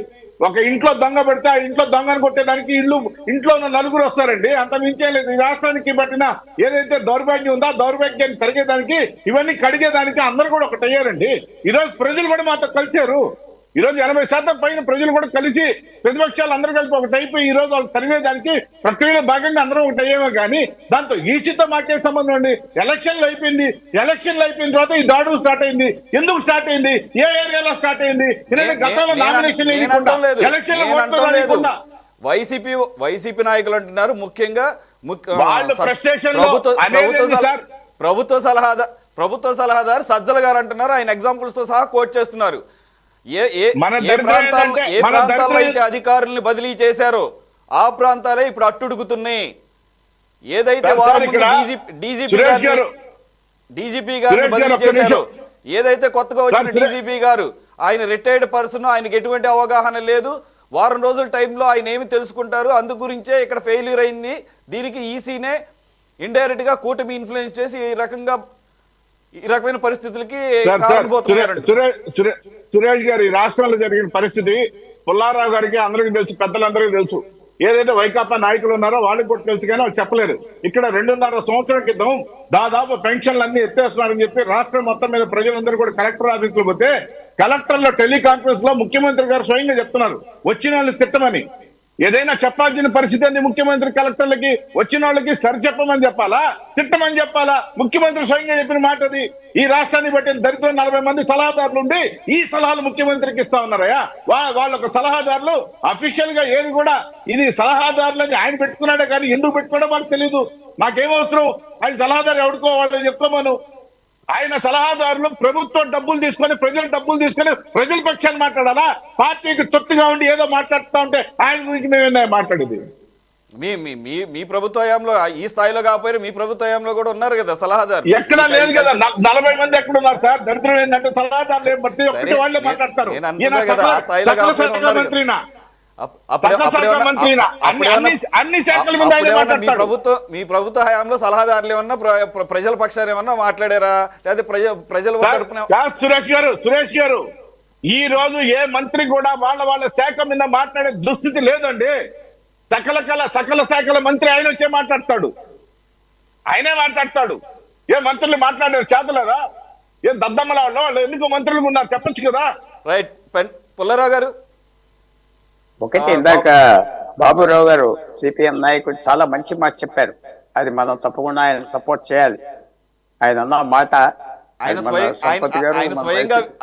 ఒక ఇంట్లో దొంగ పెడితే ఆ ఇంట్లో దొంగను కొట్టేదానికి ఇంట్లో ఉన్న నలుగురు వస్తారండి, అంత మించే లేదు. ఈ రాష్ట్రానికి పట్టిన ఏదైతే దౌర్భాగ్యం ఉందో ఆ దౌర్భాగ్యాన్ని కడిగేదానికి ఇవన్నీ కడిగేదానికి అందరూ కూడా ఒకటయ్యారండి. ఈరోజు ప్రజలు కూడా మాతో కలిసారు. ఈ రోజు 80% పైన ప్రజలు కూడా కలిసి ప్రతిపక్షాలు అందరూ కలిపి ఒకటైపోయి ఈ రోజు వాళ్ళు తరిమేదానికి ప్రక్రియలో భాగంగా అందరూ ఒకటయ్యేమో కానీ దాంతో ఈసీతో మాకే సంబంధం అండి. ఎలక్షన్లు అయిపోయిన తర్వాత ఈ దాడులు స్టార్ట్ అయింది. ఎందుకు స్టార్ట్ అయింది? ఏ ఏరియాలో స్టార్ట్ అయింది? గతంలో నామినేషన్ వైసీపీ నాయకులు అంటున్నారు, ముఖ్యంగా ప్రభుత్వ సలహాదారు సజ్జల గారు అంటున్నారు, ఆయన ఎగ్జాంపుల్స్ తో సహా కోట్ చేస్తున్నారు. ఏ ప్రాంతాల్లో అయితే అధికారుల్ని బదిలీ చేశారో ఆ ప్రాంతాలే ఇప్పుడు అట్టుడుగుతున్నాయి. ఏదైతే డీజీపీ గారిని బదిలీ చేశారో, ఏదైతే కొత్తగా వచ్చిన డీజీపీ గారు ఆయన రిటైర్డ్ పర్సన్, ఆయనకి ఎటువంటి అవగాహన లేదు. వారం రోజుల టైంలో ఆయన ఏమి తెలుసుకుంటారు, అందు గురించే ఇక్కడ ఫెయిల్యూర్ అయింది. దీనికి ఈసీనే ఇండైరెక్ట్ గా కూటమి ఇన్ఫ్లుయెన్స్ చేసి ఈ రకమైన పరిస్థితులకి సురేష్ గారు, ఈ రాష్ట్రంలో జరిగిన పరిస్థితి పుల్లారావు గారికి అందరికీ తెలుసు, పెద్దలందరికీ తెలుసు. ఏదైతే వైకాపా నాయకులు ఉన్నారో వాళ్ళకి కూడా తెలుసు కానీ వాళ్ళు చెప్పలేరు. ఇక్కడ 2.5 సంవత్సరం క్రితం దాదాపు పెన్షన్లు అన్ని ఎత్తేస్తున్నారని చెప్పి రాష్ట్రం మొత్తం మీద ప్రజలందరూ కూడా కలెక్టర్ ఆఫీసులు పోతే కలెక్టర్లో టెలికాన్ఫరెన్స్ లో ముఖ్యమంత్రి గారు స్వయంగా చెప్తున్నారు వచ్చిన వాళ్ళు తిట్టమని. ఏదైనా చెప్పాల్సిన పరిస్థితి అండి ముఖ్యమంత్రి కలెక్టర్లకి, వచ్చిన వాళ్ళకి సరి చెప్పమని చెప్పాలా, తిట్టమని చెప్పాలా? ముఖ్యమంత్రి స్వయంగా చెప్పిన మాట అది. ఈ రాష్ట్రాన్ని బట్టి దరిద్రం 40 మంది సలహాదారులు ఉండి ఈ సలహాలు ముఖ్యమంత్రికి ఇస్తా ఉన్నారయ్యా. వాళ్ళొక సలహాదారులు అఫీషియల్ గా ఏది కూడా ఇది సలహాదారులని ఆయన పెట్టుకున్నాడే కానీ ఎందుకు పెట్టుకోవడం మాకు తెలీదు. నాకేమవసరం? ఆయన సలహాదారు ఎవడుకో వాళ్ళు చెప్తామను. ఆయన సలహాదారులు ప్రభుత్వం డబ్బులు తీసుకొని ప్రజలు డబ్బులు తీసుకొని ప్రజల పక్షాన్ని మాట్లాడాలా? పార్టీకి తొత్తుగా ఉండి ఏదో మాట్లాడుతూ ఉంటే ఆయన గురించి మేమేనా మాట్లాడేది? మీ ప్రభుత్వ హయాంలో ఈ స్థాయిలో కాకపోయారు, మీ ప్రభుత్వ హయాంలో కూడా ఉన్నారు కదా సలహాదారు. ఎక్కడా లేదు కదా, 40 మంది ఎక్కడ ఉన్నారు సార్? దరిద్రం ఏంటంటే సలహాదారులు ప్రతి ఒక్కటి వాళ్ళే మాట్లాడతారు. మంత్రినా మీ ప్రభుత్వ హయాంలో సలహాదారులు ఏమన్నా ప్రజల పక్షాన్ని ఏమన్నా మాట్లాడారా? లేదా ప్రజల సురేష్ గారు ఈ రోజు ఏ మంత్రి కూడా వాళ్ళ శాఖ మీద మాట్లాడే దుస్థితి లేదండి. సకల శాఖల మంత్రి ఆయన వచ్చే మాట్లాడతాడు, ఆయనే మాట్లాడతాడు. ఏ మంత్రులు మాట్లాడారు చేతలేరా? ఏ దద్దమ్మల వాళ్ళు ఎందుకు మంత్రులు ఉన్నారు చెప్పచ్చు కదా. రైట్, పుల్లారావు గారు ఒకటి ఇందాక బాబురావు గారు సిపిఎం నాయకుడు చాలా మంచి మాట చెప్పారు. అది మనం తప్పకుండా ఆయన సపోర్ట్ చేయాలి. ఆయన అన్న మాట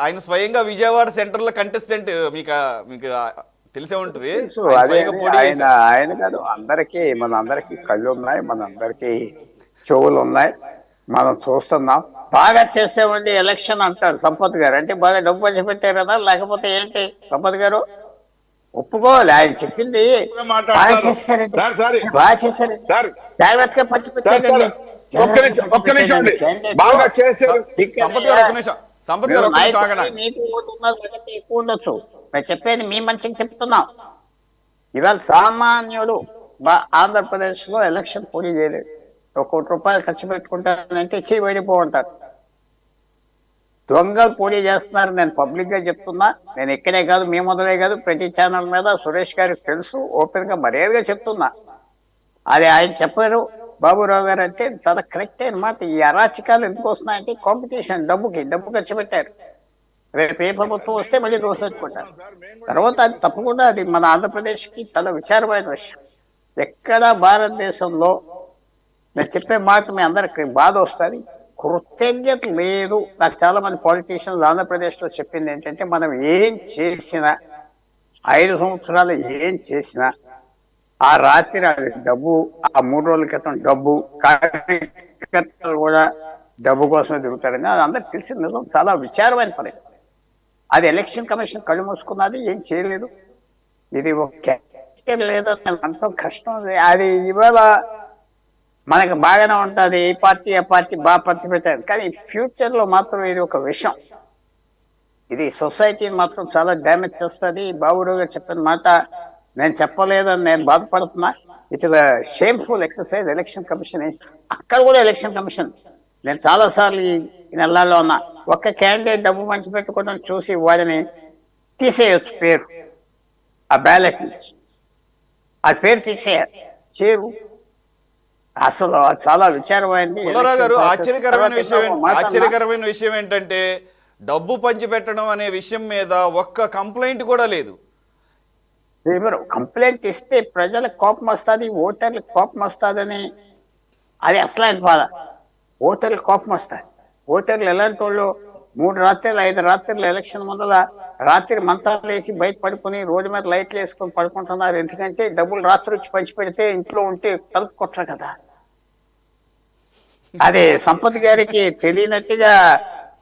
ఆయన స్వయంగా విజయవాడ సెంటర్ లో కంటెస్టెంట్, మీకు తెలిసే ఉంటుంది. ఆయన కాదు, మనందరికీ కళ్ళు ఉన్నాయి, మనందరికీ చెవులు ఉన్నాయి, మనం చూస్తున్నాం. బాగా చేసేవండి ఎలక్షన్ అంటారు సంపత్ గారు. అంటే బాగా డబ్బు వచ్చి పెట్టారు కదా, లేకపోతే ఏంటి సంపత్ గారు? ఒప్పుకోవాలి, ఆయన చెప్పింది బాగా చేస్తారండి, బాగా చేశారు, జాగ్రత్తగా పంచిపెట్టారండి. మీకు ఓటు ఉన్నారు కాబట్టి ఎక్కువ ఉండొచ్చు. మేము చెప్పేది మీ మంచికి చెప్తున్నాం. ఇవాళ సామాన్యుడు ఆంధ్రప్రదేశ్ లో ఎలక్షన్ పోటీ చేయలేదు. 1 కోటి రూపాయలు ఖర్చు పెట్టుకుంటానంటే చేయబడిపోంటారు. దొంగలు పోటీ చేస్తున్నారు. నేను పబ్లిక్ గా చెప్తున్నా. నేను ఇక్కడే కాదు, మీ మొదలే కాదు, ప్రతి ఛానల్ మీద సురేష్ గారికి తెలుసు, ఓపెన్ గా మర్యాదగా చెప్తున్నా. అది ఆయన చెప్పారు బాబురావు గారు అంటే చాలా కరెక్ట్ అయిన మాట. ఈ అరాచకాలు ఎందుకు వస్తున్నాయంటే కాంపిటీషన్, డబ్బు ఖర్చు పెట్టారు. రేపు ఏ ప్రభుత్వం వస్తే మళ్ళీ దోసెట్టుకుంటారు. తర్వాత అది తప్పకుండా అది మన ఆంధ్రప్రదేశ్కి చాలా విచారమైన విషయం. ఎక్కడ భారతదేశంలో నేను చెప్పే మాట మీ అందరికి బాధ వస్తుంది, కృతజ్ఞత లేదు. నాకు చాలా మంది పాలిటీషియన్స్ ఆంధ్రప్రదేశ్లో చెప్పింది ఏంటంటే, మనం ఏం చేసినా 5 సంవత్సరాలు ఏం చేసినా ఆ రాత్రి ఆ డబ్బు, ఆ 3 రోజుల క్రితం డబ్బు, కార్యకర్తలు కూడా డబ్బు కోసమే తిరుగుతారని అది అందరికి తెలిసిన నిజం. చాలా విచారమైన పరిస్థితి. అది ఎలక్షన్ కమిషన్ కళ్ళు మూసుకున్నది, ఏం చేయలేదు. ఇది ఒక లేదని అంత కష్టం. అది ఇవాళ మనకు బాగానే ఉంటుంది, ఏ పార్టీ ఆ పార్టీ బాగా పంచిపెట్టారు, కానీ ఫ్యూచర్ లో మాత్రం ఇది ఒక విషయం. ఇది సొసైటీని మాత్రం చాలా డ్యామేజ్ చేస్తుంది. బాబురావు గారు చెప్పిన మాట నేను చెప్పలేదని నేను బాధపడుతున్నా. It is shameful exercise election commission. అక్కడ కూడా ఎలక్షన్ కమిషన్, నేను చాలా సార్లు ఈ నెలల్లో ఉన్నా, ఒక్క క్యాండిడేట్ డబ్బు పంచి పెట్టుకోవడం చూసి వాళ్ళని తీసేయచ్చు పేరు, ఆ బ్యాలెట్ నుంచి ఆ పేరు చేరు. అసలు చాలా విచారమైంది. పుల్లారావు గారు, ఆశ్చర్యకరమైన విషయం ఏంటంటే డబ్బు పంచిపెట్టడం అనే విషయం మీద ఒక్క కంప్లైంట్ కూడా లేదు. కంప్లైంట్ ఇస్తే ప్రజలకు కోపం వస్తుంది, ఓటర్లకు కోపం వస్తుందని అది అసలు బాధ. ఓటర్లకు కోపం వస్తుంది. ఓటర్లు ఎలాంటి వాళ్ళు 3 రాత్రులు 5 రాత్రులు ఎలక్షన్ ముందర రాత్రి మంచాలు వేసి బయట పడుకుని రోడ్డు మీద లైట్లు వేసుకొని పడుకుంటున్నారు. ఎందుకంటే డబ్బులు రాత్రి వచ్చి పంచి పెడితే ఇంట్లో ఉంటే తలుపు కొట్టరు కదా. అదే సంపత్ గారికి తెలియనట్టుగా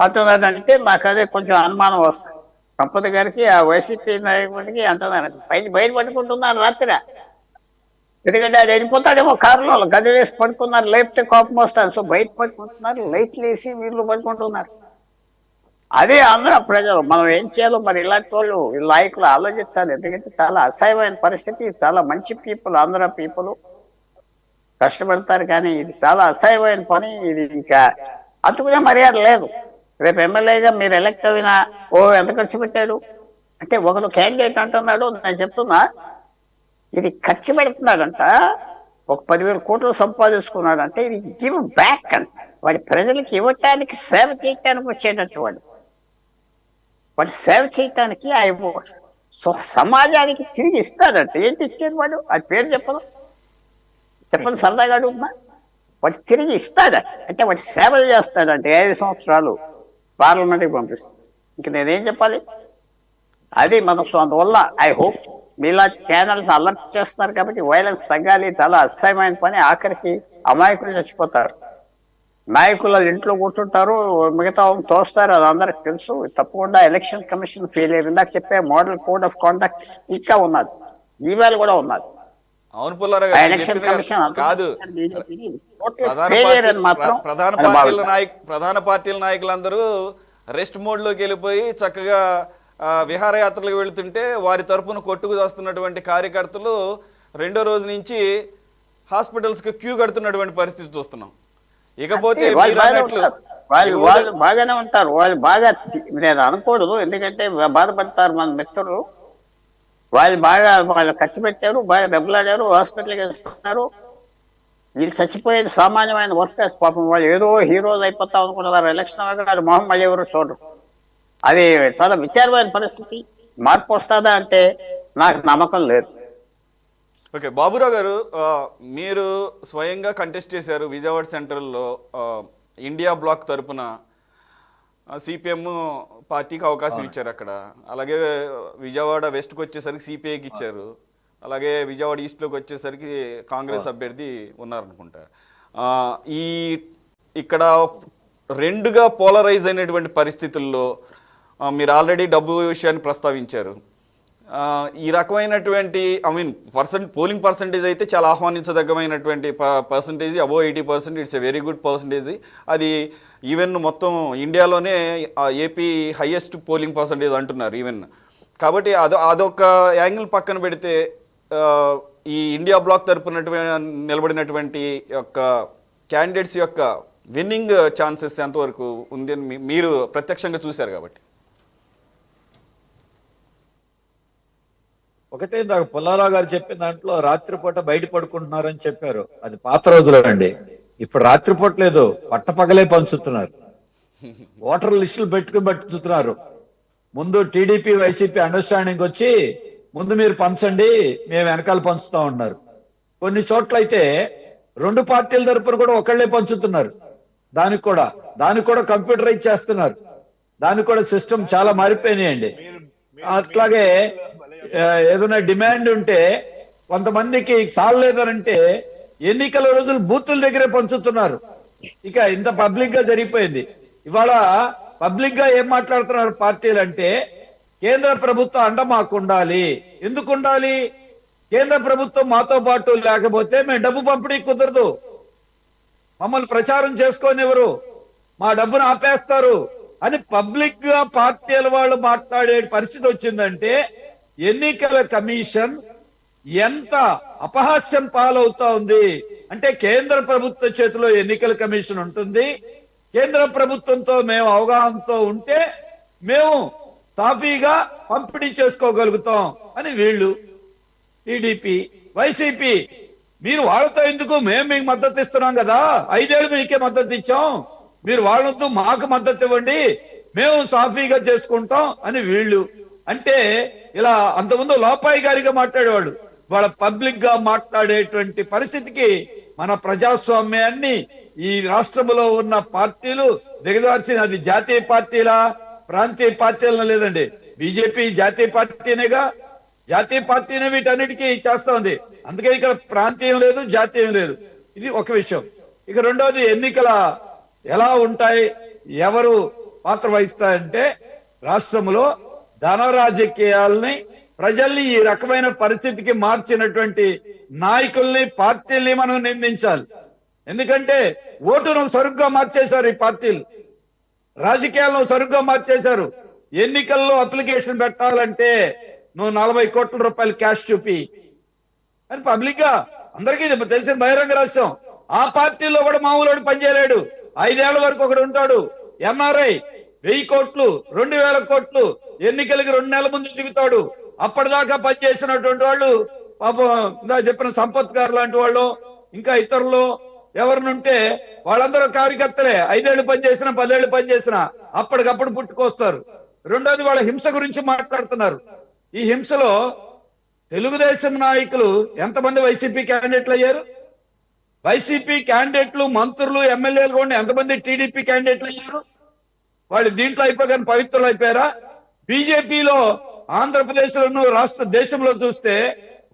అంటున్నాడంటే నాకు అదే కొంచెం అనుమానం వస్తుంది. సంపత్ గారికి ఆ వైసీపీ నాయకుడికి అంటున్నారు, బయట పడుకుంటున్నారు రాత్రి. ఎందుకంటే అది వెళ్ళిపోతాడేమో కారులో, గది వేసి పడుకున్నారు, లేపితే కోపం వస్తారు. సో బయట పడుకుంటున్నారు, లైట్లు వేసి వీళ్ళు పడుకుంటున్నారు. అదే ఆంధ్ర ప్రజలు మనం ఏం చేయాలో మరి ఇలాంటి వాళ్ళు నాయకులు ఆలోచించాలి. ఎందుకంటే చాలా అసహ్యమైన పరిస్థితి. చాలా మంచి పీపుల్, ఆంధ్ర పీపుల్ కష్టపడతారు, కానీ ఇది చాలా అసహ్యమైన పని. ఇది ఇంకా అందుకునే మర్యాద లేదు. రేపు ఎమ్మెల్యేగా మీరు ఎలక్ట్ అయినా ఎంత ఖర్చు పెట్టాడు అంటే ఒకరు క్యాండిడేట్ అంటున్నాడు, నేను చెప్తున్నా ఇది ఖర్చు పెడుతున్నాడంట, ఒక 10,000 కోట్లు సంపాదించుకున్నాడంటే ఇది గివ్ బ్యాక్ అంట. వాడి ప్రజలకు ఇవ్వటానికి, సేవ చేయటానికి వచ్చేటట్టు వాడు సేవ చేయటానికి సమాజానికి తిరిగి ఇస్తాడంట. ఏంటి ఇచ్చేది వాడు? అది పేరు చెప్పను సరదాగా అడుగుతున్నా. వాడు తిరిగి ఇస్తాడట అంటే వాడు సేవలు చేస్తాడంటే 5 సంవత్సరాలు పార్లమెంట్కి పంపిస్తాడు. ఇంక నేనేం చెప్పాలి? అది మనం. సో అందువల్ల ఐ హోప్ మీలా ఛానల్స్ అలర్ట్ చేస్తున్నారు కాబట్టి వైలెన్స్ తగ్గాలి. చాలా అసహ్యమైన పని. ఆఖరికి అమాయకులు చచ్చిపోతారు, నాయకులు ఇంట్లో కూర్చుంటారు, మిగతా తోస్తారు. అది అందరికి తెలుసు. తప్పకుండా ఎలక్షన్ కమిషన్ ఫెయిల్ అయ్యింది. ఇందాక చెప్పే మోడల్ కోడ్ ఆఫ్ కాండక్ట్ ఇంకా ఉన్నది, ఈవేళ కూడా ఉన్నది. అవును పుల్లారావు ఎలక్షన్ కమిషన్ కాదు, ప్రధాన పార్టీల నాయకులందరూ రెస్ట్ మోడ్ లోకి వెళ్ళిపోయి చక్కగా విహారయాత్రలకు వెళుతుంటే వారి తరపున కొట్టుకు వస్తున్నటువంటి కార్యకర్తలు 2వ రోజు నుంచి హాస్పిటల్స్ కి క్యూ కడుతున్నటువంటి పరిస్థితి చూస్తున్నాం. ఇకపోతే వాళ్ళు బాగానే ఉంటారు, వాళ్ళు బాగా నేను అనకూడదు, ఎందుకంటే బాధపడతారు మన మిత్రులు. వాళ్ళు ఖర్చు పెట్టారు, బాగా దెబ్బలాడారు, హాస్పిటల్కి ఇస్తున్నారు. వీళ్ళు చచ్చిపోయేది సామాన్యమైన వర్కర్స్. పాపం వాళ్ళు ఏదో హీరోలు అయిపోతాం అనుకుంటున్నారు. ఎలక్షన్ అవగానే మొహం మళ్ళీ ఎవరు చూడరు. అది చాలా విచారమైన పరిస్థితి. మార్పు వస్తుందా అంటే నాకు నమ్మకం లేదు. ఓకే బాబురావు గారు, మీరు స్వయంగా కంటెస్ట్ చేశారు విజయవాడ సెంట్రల్లో. ఇండియా బ్లాక్ తరపున సిపిఎం పార్టీకి అవకాశం ఇచ్చారు అక్కడ. అలాగే విజయవాడ వెస్ట్కి వచ్చేసరికి సిపిఐకి ఇచ్చారు. అలాగే విజయవాడ ఈస్ట్లోకి వచ్చేసరికి కాంగ్రెస్ అభ్యర్థి ఉన్నారనుకుంటా. ఇక్కడ 2గా పోలరైజ్ అయినటువంటి పరిస్థితుల్లో మీరు ఆల్రెడీ డబ్బు విషయాన్ని ప్రస్తావించారు. ఈ రకమైనటువంటి పోలింగ్ పర్సంటేజ్ అయితే చాలా ఆహ్వానించదగ్గమైనటువంటి percentage, above 80%. It's a very good percentage. అది ఈవెన్ మొత్తం ఇండియాలోనే ఏపీ హైయెస్ట్ పోలింగ్ పర్సంటేజ్ అంటున్నారు ఈవెన్. కాబట్టి అదొక యాంగిల్ పక్కన పెడితే ఈ ఇండియా బ్లాక్ తరపున నిలబడినటువంటి యొక్క క్యాండిడేట్స్ యొక్క విన్నింగ్ ఛాన్సెస్ ఎంతవరకు ఉంది అని మీరు ప్రత్యక్షంగా చూశారు కాబట్టి? ఒకటే ఇందాక పుల్లారావు గారు చెప్పిన దాంట్లో రాత్రిపూట బయట పడుకుంటున్నారని చెప్పారు. అది పాత రోజులు అండి. ఇప్పుడు రాత్రిపూట లేదు, పట్టపగలే పంచుతున్నారు. ఓటర్ లిస్టులు పెట్టుకుని పంచుతున్నారు. ముందు టీడీపీ వైసీపీ అండర్స్టాండింగ్ వచ్చి ముందు మీరు పంచండి, మేము వెనకాల పంచుతా ఉన్నారు. కొన్ని చోట్ల అయితే 2 పార్టీల తరపున కూడా ఒకళ్ళే పంచుతున్నారు. దానికి కూడా కంప్యూటరైజ్ చేస్తున్నారు. దానికి కూడా సిస్టమ్ చాలా మారిపోయినాయండి. అట్లాగే ఏదైనా డిమాండ్ ఉంటే కొంతమందికి చాలలేదనంటే ఎన్నికల రోజులు బూతుల దగ్గరే పంచుతున్నారు. ఇక ఇంత పబ్లిక్ గా జరిగిపోయింది. ఇవాళ పబ్లిక్ గా ఏం మాట్లాడుతున్నారు పార్టీలు అంటే, కేంద్ర ప్రభుత్వం అండ మాకు ఉండాలి. ఎందుకు ఉండాలి? కేంద్ర ప్రభుత్వం మాతో పాటు లేకపోతే మేము డబ్బు పంపిణీ కుదరదు, మమ్మల్ని ప్రచారం చేసుకోనివ్వరు, మా డబ్బును ఆపేస్తారు అని పబ్లిక్ గా పార్టీల వాళ్ళు మాట్లాడే పరిస్థితి వచ్చిందంటే ఎన్నికల కమిషన్ ఎంత అపహాస్యం పాలవుతా ఉంది అంటే, కేంద్ర ప్రభుత్వ చేతిలో ఎన్నికల కమిషన్ ఉంటుంది. కేంద్ర ప్రభుత్వంతో మేము అవగాహనతో ఉంటే మేము సాఫీగా పంపిణీ చేసుకోగలుగుతాం అని వీళ్ళు టీడీపీ వైసీపీ, మీరు వాళ్ళతో ఎందుకు, మేము మీకు మద్దతు ఇస్తున్నాం కదా, 5 ఏళ్ళు మీకే మద్దతు ఇచ్చాం, మీరు వాళ్ళొద్దు మాకు మద్దతు ఇవ్వండి, మేము సాఫీగా చేసుకుంటాం అని వీళ్ళు. అంటే ఇలా అంతకుముందు లోపాయి గారిగా మాట్లాడేవాడు, వాళ్ళ పబ్లిక్ గా మాట్లాడేటువంటి పరిస్థితికి మన ప్రజాస్వామ్యాన్ని ఈ రాష్ట్రంలో ఉన్న పార్టీలు దిగజార్చిన, అది జాతీయ పార్టీలా ప్రాంతీయ పార్టీలను లేదండి. బీజేపీ జాతీయ పార్టీనేగా, జాతీయ పార్టీనే వీటన్నిటికీ చేస్తా ఉంది. అందుకే ఇక్కడ ప్రాంతీయం లేదు, జాతీయం లేదు. ఇది ఒక విషయం. ఇక రెండవది, ఎన్నికల ఎలా ఉంటాయి, ఎవరు పాత్ర వహిస్తారంటే, రాష్ట్రంలో ధన రాజకీయాలని ప్రజల్ని ఈ రకమైన పరిస్థితికి మార్చినటువంటి నాయకుల్ని పార్టీల్ని మనం నిందించాలి. ఎందుకంటే ఓటును సరుగ్గా మార్చేశారు ఈ పార్టీలు, రాజకీయాలను సరుగ్గా మార్చేశారు. ఎన్నికల్లో అప్లికేషన్ పెట్టాలంటే నువ్వు 40 కోట్ల రూపాయలు క్యాష్ చూపి అని పబ్లిక్ గా అందరికీ తెలిసిన బహిరంగ రహస్యం. ఆ పార్టీలో కూడా మామూలు పనిచేయలేడు, 5 ఏళ్ల వరకు ఒకడు ఉంటాడు. ఎన్ఆర్ఐ 1000 కోట్లు 2000 కోట్లు ఎన్నికలకి 2 నెలల ముందు దిగుతాడు. అప్పటిదాకా పనిచేసినటువంటి వాళ్ళు పాపం ఇందా చెప్పిన సంపత్ గారు లాంటి వాళ్ళు ఇంకా ఇతరులు ఎవరినుంటే వాళ్ళందరూ కార్యకర్తలే. 5 ఏళ్ళు పనిచేసినా 10 ఏళ్ళు పనిచేసినా అప్పటికప్పుడు పుట్టుకొస్తారు. రెండోది, వాళ్ళ హింస గురించి మాట్లాడుతున్నారు. ఈ హింసలో తెలుగుదేశం నాయకులు ఎంతమంది వైసీపీ క్యాండిడేట్లు అయ్యారు? వైసీపీ క్యాండిడేట్లు, మంత్రులు, ఎమ్మెల్యేలు కూడా ఎంతమంది టీడీపీ క్యాండిడేట్లు అయ్యారు? వాళ్ళు దీంట్లో అయిపోగానే పవిత్రులు అయిపోయారా? బీజేపీలో ఆంధ్రప్రదేశ్ లో రాష్ట్ర దేశంలో చూస్తే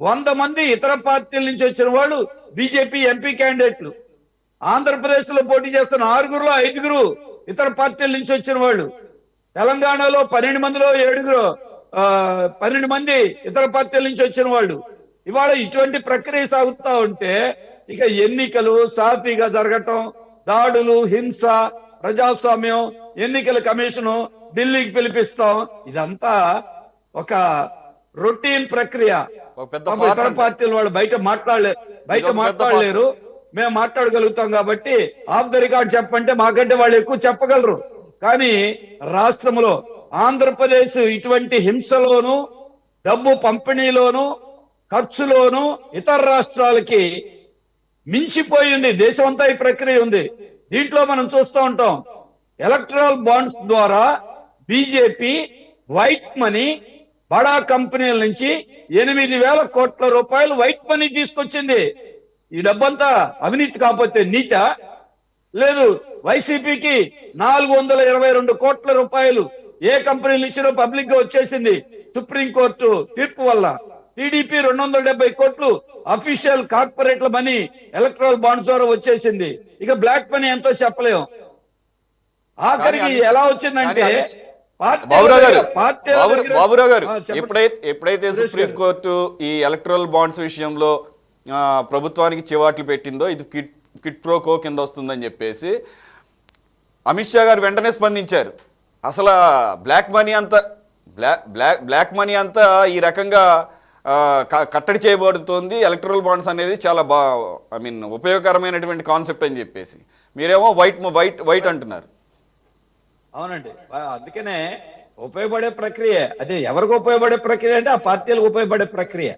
100 మంది ఇతర పార్టీల నుంచి వచ్చిన వాళ్ళు బీజేపీ ఎంపీ క్యాండిడేట్లు. ఆంధ్రప్రదేశ్ లో పోటీ చేస్తున్న 6గురులో 5గురు ఇతర పార్టీల నుంచి వచ్చిన వాళ్ళు. తెలంగాణలో 12 మందిలో 12 మంది ఇతర పార్టీల నుంచి వచ్చిన వాళ్ళు. ఇవాళ ఇటువంటి ప్రక్రియ సాగుతా ఉంటే ఇక ఎన్నికలు సాఫీగా జరగటం, దాడులు, హింస, ప్రజాస్వామ్యం, ఎన్నికల కమిషను ఢిల్లీకి పిలిపిస్తాం, ఇదంతా ఒక రొటీన్ ప్రక్రియ. ఇతర పార్టీల వాళ్ళు బయట మాట్లాడలేరు, మేము మాట్లాడగలుగుతాం కాబట్టి ఆఫ్ ద రికార్డ్ చెప్పంటే మాకంటే వాళ్ళు ఎక్కువ చెప్పగలరు. కానీ రాష్ట్రంలో ఆంధ్రప్రదేశ్ ఇటువంటి హింసలోను, డబ్బు పంపిణీలోను, ఖర్చులోను ఇతర రాష్ట్రాలకి మించిపోయింది. దేశం అంతా ఈ ప్రక్రియ ఉంది. దీంట్లో మనం చూస్తూ ఉంటాం, ఎలక్ట్రల్ బాండ్స్ ద్వారా బీజేపీ వైట్ మనీ బడా కంపెనీల నుంచి 8,000 కోట్ల రూపాయలు వైట్ మనీ తీసుకొచ్చింది. ఈ డబ్బంతా అవినీతి కాకపోతే నీత లేదు. వైసీపీకి 422 కోట్ల రూపాయలు ఏ కంపెనీలు ఇచ్చినో పబ్లిక్ గా వచ్చేసింది సుప్రీంకోర్టు తీర్పు వల్ల. టీడీపీ 270 కోట్లు అఫీషియల్ కార్పొరేట్ల మనీ ఎలక్ట్రల్ బాండ్స్ ద్వారా వచ్చేసింది. ఇక బ్లాక్ మనీ ఎంతో చెప్పలేం. ఆఖరికి ఎలా వచ్చిందంటే బాబురావు గారు, ఎప్పుడైతే సుప్రీంకోర్టు ఈ ఎలక్ట్రల్ బాండ్స్ విషయంలో ప్రభుత్వానికి చివాట్లు పెట్టిందో, ఇది కిట్ ప్రో కో కింద వస్తుందని చెప్పేసి అమిత్ షా గారు వెంటనే స్పందించారు. అసలు బ్లాక్ మనీ అంతా ఈ రకంగా కట్టడి చేయబడుతోంది, ఎలక్ట్రల్ బాండ్స్ అనేది చాలా ఉపయోగకరమైనటువంటి కాన్సెప్ట్ అని చెప్పేసి మీరేమో వైట్ అంటున్నారు. అవునండి, అందుకనే ఉపయోగపడే ప్రక్రియ అదే. ఎవరికి ఉపయోగపడే ప్రక్రియ అంటే ఆ పార్టీలకు ఉపయోగపడే ప్రక్రియ.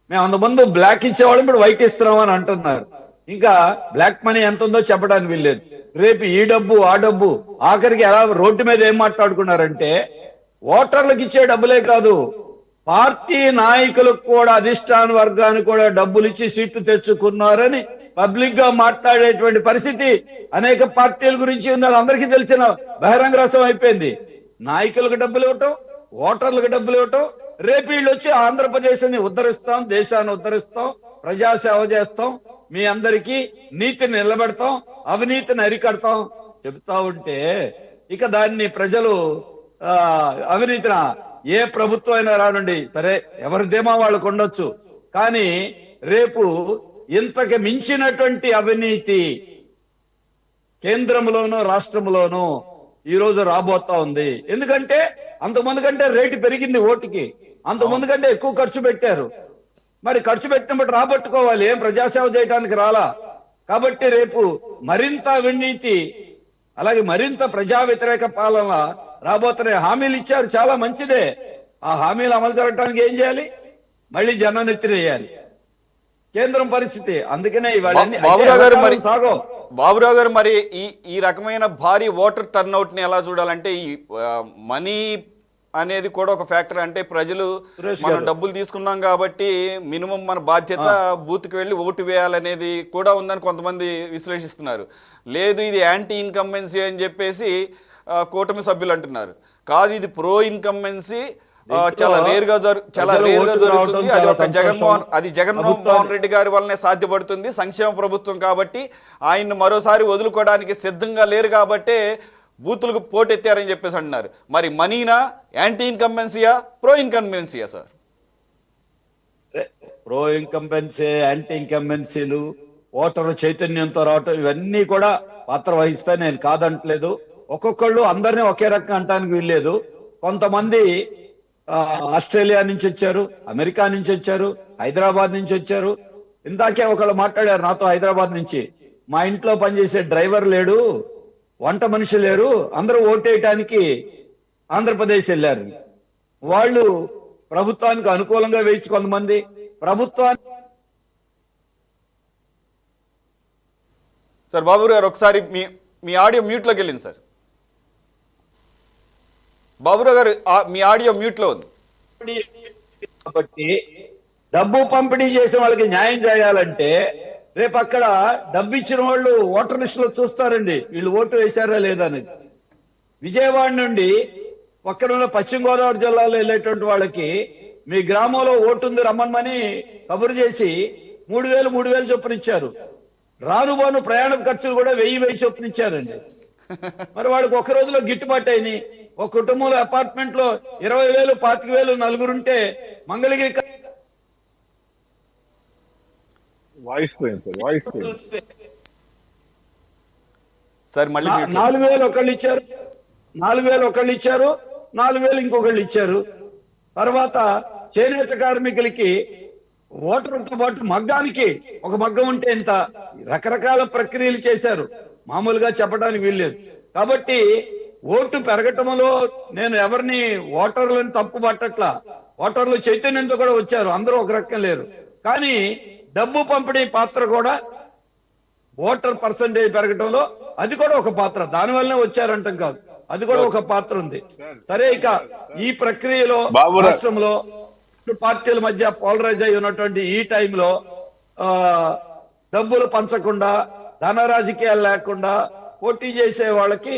మేము అంతకుముందు బ్లాక్ ఇచ్చేవాళ్ళం, ఇప్పుడు వైట్ ఇస్తున్నాం అని అంటున్నారు. ఇంకా బ్లాక్ మనీ ఎంత ఉందో చెప్పడానికి వీల్లేదు. రేపు ఈ డబ్బు ఆ డబ్బు ఆఖరికి ఎలా రోడ్డు మీద ఏం మాట్లాడుకున్నారంటే, ఓటర్లకు ఇచ్చే డబ్బులే కాదు, పార్టీ నాయకులకు కూడా, అధిష్టాన వర్గానికి కూడా డబ్బులు ఇచ్చి సీట్లు తెచ్చుకున్నారని పబ్లిక్ గా మాట్లాడేటువంటి పరిస్థితి అనేక పార్టీల గురించి ఉన్నది అందరికీ తెలిసిన బహిరంగ రసం అయిపోయింది. నాయకులకు డబ్బులు ఇవ్వటం, ఓటర్లకు డబ్బులు ఇవ్వటం, రేపు వీళ్ళు వచ్చి ఆంధ్రప్రదేశ్ ని ఉద్ధరిస్తాం, దేశాన్ని ఉద్ధరిస్తాం, ప్రజాసేవ చేస్తాం, మీ అందరికీ నీతిని నిలబెడతాం, అవినీతిని అరికడతాం చెబుతా ఉంటే ఇక దాన్ని ప్రజలు అవినీతిన ఏ ప్రభుత్వం అయినా రానండి, సరే ఎవరి ధీమా వాళ్ళకు ఉండొచ్చు, కానీ రేపు ఇంతకు మించినటువంటి అవినీతి కేంద్రంలోనూ రాష్ట్రంలోనూ ఈ రోజు రాబోతా ఉంది. ఎందుకంటే అంతకుముందు కంటే రేటు పెరిగింది ఓటుకి, అంతకుముందు కంటే ఎక్కువ ఖర్చు పెట్టారు. మరి ఖర్చు పెట్టినప్పుడు రాబట్టుకోవాలి, ఏం ప్రజాసేవ చేయడానికి రాలా. కాబట్టి రేపు మరింత అవినీతి, అలాగే మరింత ప్రజా వ్యతిరేక పాలన రాబోతున్నాయి. హామీలు ఇచ్చారు, చాలా మంచిదే. ఆ హామీలు అమలు జరగడానికి ఏం చేయాలి? మళ్ళీ జననెత్తిన వేయాలి. కేంద్రం పరిస్థితి అందుకనే ఇవాళ బాబురావు గారు మరి ఈ రకమైన భారీ ఓటర్ టర్న్అవుట్ ని ఎలా చూడాలంటే, ఈ మనీ అనేది కూడా ఒక ఫ్యాక్టర్. అంటే ప్రజలు మనం డబ్బులు తీసుకున్నాం కాబట్టి మినిమం మన బాధ్యత బూత్కి వెళ్ళి ఓటు వేయాలనేది కూడా ఉందని కొంతమంది విశ్లేషిస్తున్నారు. లేదు ఇది యాంటీ ఇన్కంబెన్సీ అని చెప్పేసి కూటమి సభ్యులు అంటున్నారు. కాదు, ఇది ప్రో ఇన్కంబెన్సీ, చాలా రేర్ గా జరుగుతుంది. అది జగన్మోహన్ రెడ్డి గారి వల్లనే సాధ్యపడుతుంది. సంక్షేమ ప్రభుత్వం కాబట్టి ఆయన్ని మరోసారి వదులుకోవడానికి సిద్ధంగా లేరు కాబట్టే బూతులకు పోటెత్తారని చెప్పేసి అంటున్నారు. మరి మనీనా, యాంటీ ఇన్కంబెన్సీయా, ప్రో ఇన్కంబెన్సీయా సార్? ప్రో ఇన్కంబెన్సీ, యాంటీ ఇన్కంబెన్సీలు, ఓటరు చైతన్యంతో రావటం ఇవన్నీ కూడా పాత్ర వహిస్తా, నేను కాదంటలేదు. ఒక్కొక్కళ్ళు అందరినీ ఒకే రకంగా అంటానికి వీల్లేదు. కొంతమంది ఆస్ట్రేలియా నుంచి వచ్చారు, అమెరికా నుంచి వచ్చారు, హైదరాబాద్ నుంచి వచ్చారు. ఇందాకే ఒకళ్ళు మాట్లాడారు నాతో హైదరాబాద్ నుంచి, మా ఇంట్లో పనిచేసే డ్రైవర్ లేడు, వంట మనిషి లేరు, అందరూ ఓటేయటానికి ఆంధ్రప్రదేశ్ వెళ్ళారు. వాళ్ళు ప్రభుత్వానికి అనుకూలంగా వేయించు, కొంతమంది ప్రభుత్వానికి. సార్ బాబు గారు ఒకసారి మీ ఆడియో మ్యూట్లోకి వెళ్ళింది సార్. బాబురావు గారు మీ ఆడియో మ్యూట్ లో ఉంది. కాబట్టి డబ్బు పంపిణీ చేసిన వాళ్ళకి న్యాయం చేయాలంటే రేపు అక్కడ డబ్బు ఇచ్చిన వాళ్ళు ఓటర్ లిస్ట్ లో చూస్తారండి, వీళ్ళు ఓటు వేశారా లేదా అనేది. విజయవాడ నుండి పక్కన పశ్చిమ గోదావరి జిల్లాలో వెళ్ళేటువంటి వాళ్ళకి మీ గ్రామంలో ఓటు ఉంది రమ్మని కబురు చేసి 3,000 చొప్పున ఇచ్చారు. రానుబాను ప్రయాణ ఖర్చులు కూడా 1,000 చొప్పున ఇచ్చారండి. మరి వాడికి ఒక రోజులో గిట్టుబాటు అయినాయి. ఒక కుటుంబంలో అపార్ట్మెంట్ లో 20,000, 25,000 నలుగురుంటే మంగళగిరి సార్ మళ్ళీ 4,000 ఒకళ్ళు ఇచ్చారు, 4,000 ఒకళ్ళు ఇచ్చారు, 4,000 ఇంకొకళ్ళు ఇచ్చారు. తర్వాత చేనేత కార్మికులకి ఓటర్తో పాటు మగ్గానికి ఒక మగ్గం ఉంటే ఇంత, రకరకాల ప్రక్రియలు చేశారు, మామూలుగా చెప్పడానికి వీల్లేదు. కాబట్టి ఓటు పెరగటంలో నేను ఎవరిని ఓటర్లను తప్పు పట్టట్లా, ఓటర్లు చైతన్యంతో కూడా వచ్చారు, అందరూ ఒక రకం లేరు. కానీ డబ్బు పంపిణీ పాత్ర కూడా ఓటర్ పర్సంటేజ్ పెరగటంలో అది కూడా ఒక పాత్ర, దానివల్లనే వచ్చారంటాం కాదు, అది కూడా ఒక పాత్ర ఉంది. సరే, ఇక ఈ ప్రక్రియలో రాష్ట్రంలో పార్టీల మధ్య పోలరైజ్ అయి ఉన్నటువంటి ఈ టైంలో డబ్బులు పంచకుండా, ధన రాజకీయాలు లేకుండా పోటీ చేసే వాళ్ళకి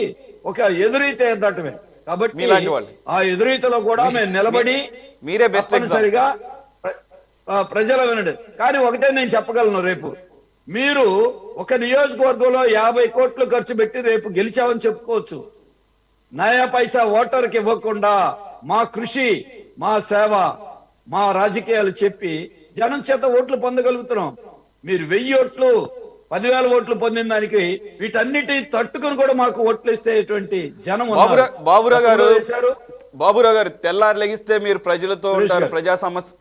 ఒక ఎదురీత ఏర్పడటమే. కాబట్టి ఆ ఎదురీతలో కూడా మేము నిలబడి మీరే తప్పనిసరిగా ప్రజల వినండి. కానీ ఒకటే నేను చెప్పగలను, రేపు మీరు ఒక నియోజకవర్గంలో 50 కోట్లు ఖర్చు పెట్టి రేపు గెలిచామని చెప్పుకోవచ్చు. నయా పైసా ఓటర్కి ఇవ్వకుండా మా కృషి, మా సేవ, మా రాజకీయాలు చెప్పి జనం చేత ఓట్లు పొందగలుగుతున్నాం. మీరు 1000 ఓట్లు, 10,000 ఓట్లు పొందిన దానికి వీటన్నిటి తట్టుకుని కూడా మాకు ఓట్లు ఇస్తేటువంటి జనం. బాబురావు గారు తెల్లారి లెగిస్తే మీరు ప్రజలతో ఉంటారు,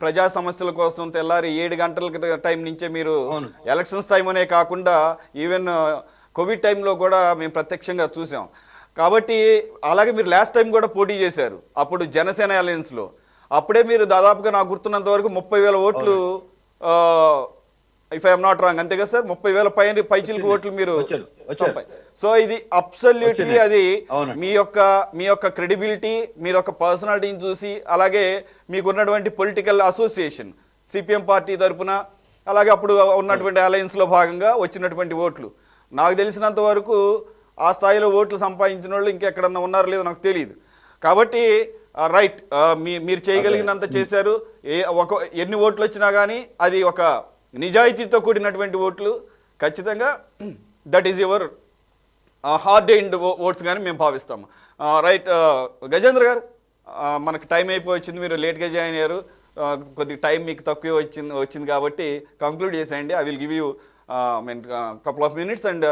ప్రజా సమస్యల కోసం తెల్లారి 7 గంటల టైం నుంచే మీరు ఎలక్షన్స్ టైం అనే కాకుండా ఈవెన్ కోవిడ్ టైంలో కూడా మేము ప్రత్యక్షంగా చూసాం. కాబట్టి అలాగే మీరు లాస్ట్ టైం కూడా పోటీ చేశారు, అప్పుడు జనసేన అలయన్స్లో. అప్పుడే మీరు దాదాపుగా నాకు గుర్తున్నంత వరకు 30,000 ఓట్లు, ఇఫ్ ఐఎమ్ నాట్ రాంగ్, అంతే కదా సార్, 30,000 పైచిలకు ఓట్లు మీరు సో ఇది అబ్సల్యూట్లీ వచ్చినాయి. అది అవును. మీ యొక్క క్రెడిబిలిటీ, మీరు ఒక పర్సనాలిటీని చూసి, అలాగే మీకున్నటువంటి పొలిటికల్ అసోసియేషన్ సిపిఎం పార్టీ తరపున, అలాగే అప్పుడు ఉన్నటువంటి అలయన్స్లో భాగంగా వచ్చినటువంటి ఓట్లు, నాకు తెలిసినంత వరకు ఆ స్థాయిలో ఓట్లు సంపాదించిన వాళ్ళు ఇంకెక్కడన్నా ఉన్నారో లేదో నాకు తెలియదు. కాబట్టి రైట్, మీరు చేయగలిగినంత చేశారు. ఎన్ని ఓట్లు వచ్చినా కానీ అది ఒక నిజాయితీతో కూడినటువంటి ఓట్లు. ఖచ్చితంగా that is your hard earned votes కానీ మేము భావిస్తాము. రైట్, గజేంద్ర గారు, మనకి టైం అయిపోయింది, మీరు లేట్గా జాయిన్ అయ్యారు, కొద్దిగా టైం మీకు తక్కువ వచ్చింది కాబట్టి కంక్లూడ్ చేసేయండి. I will give you couple of minutes and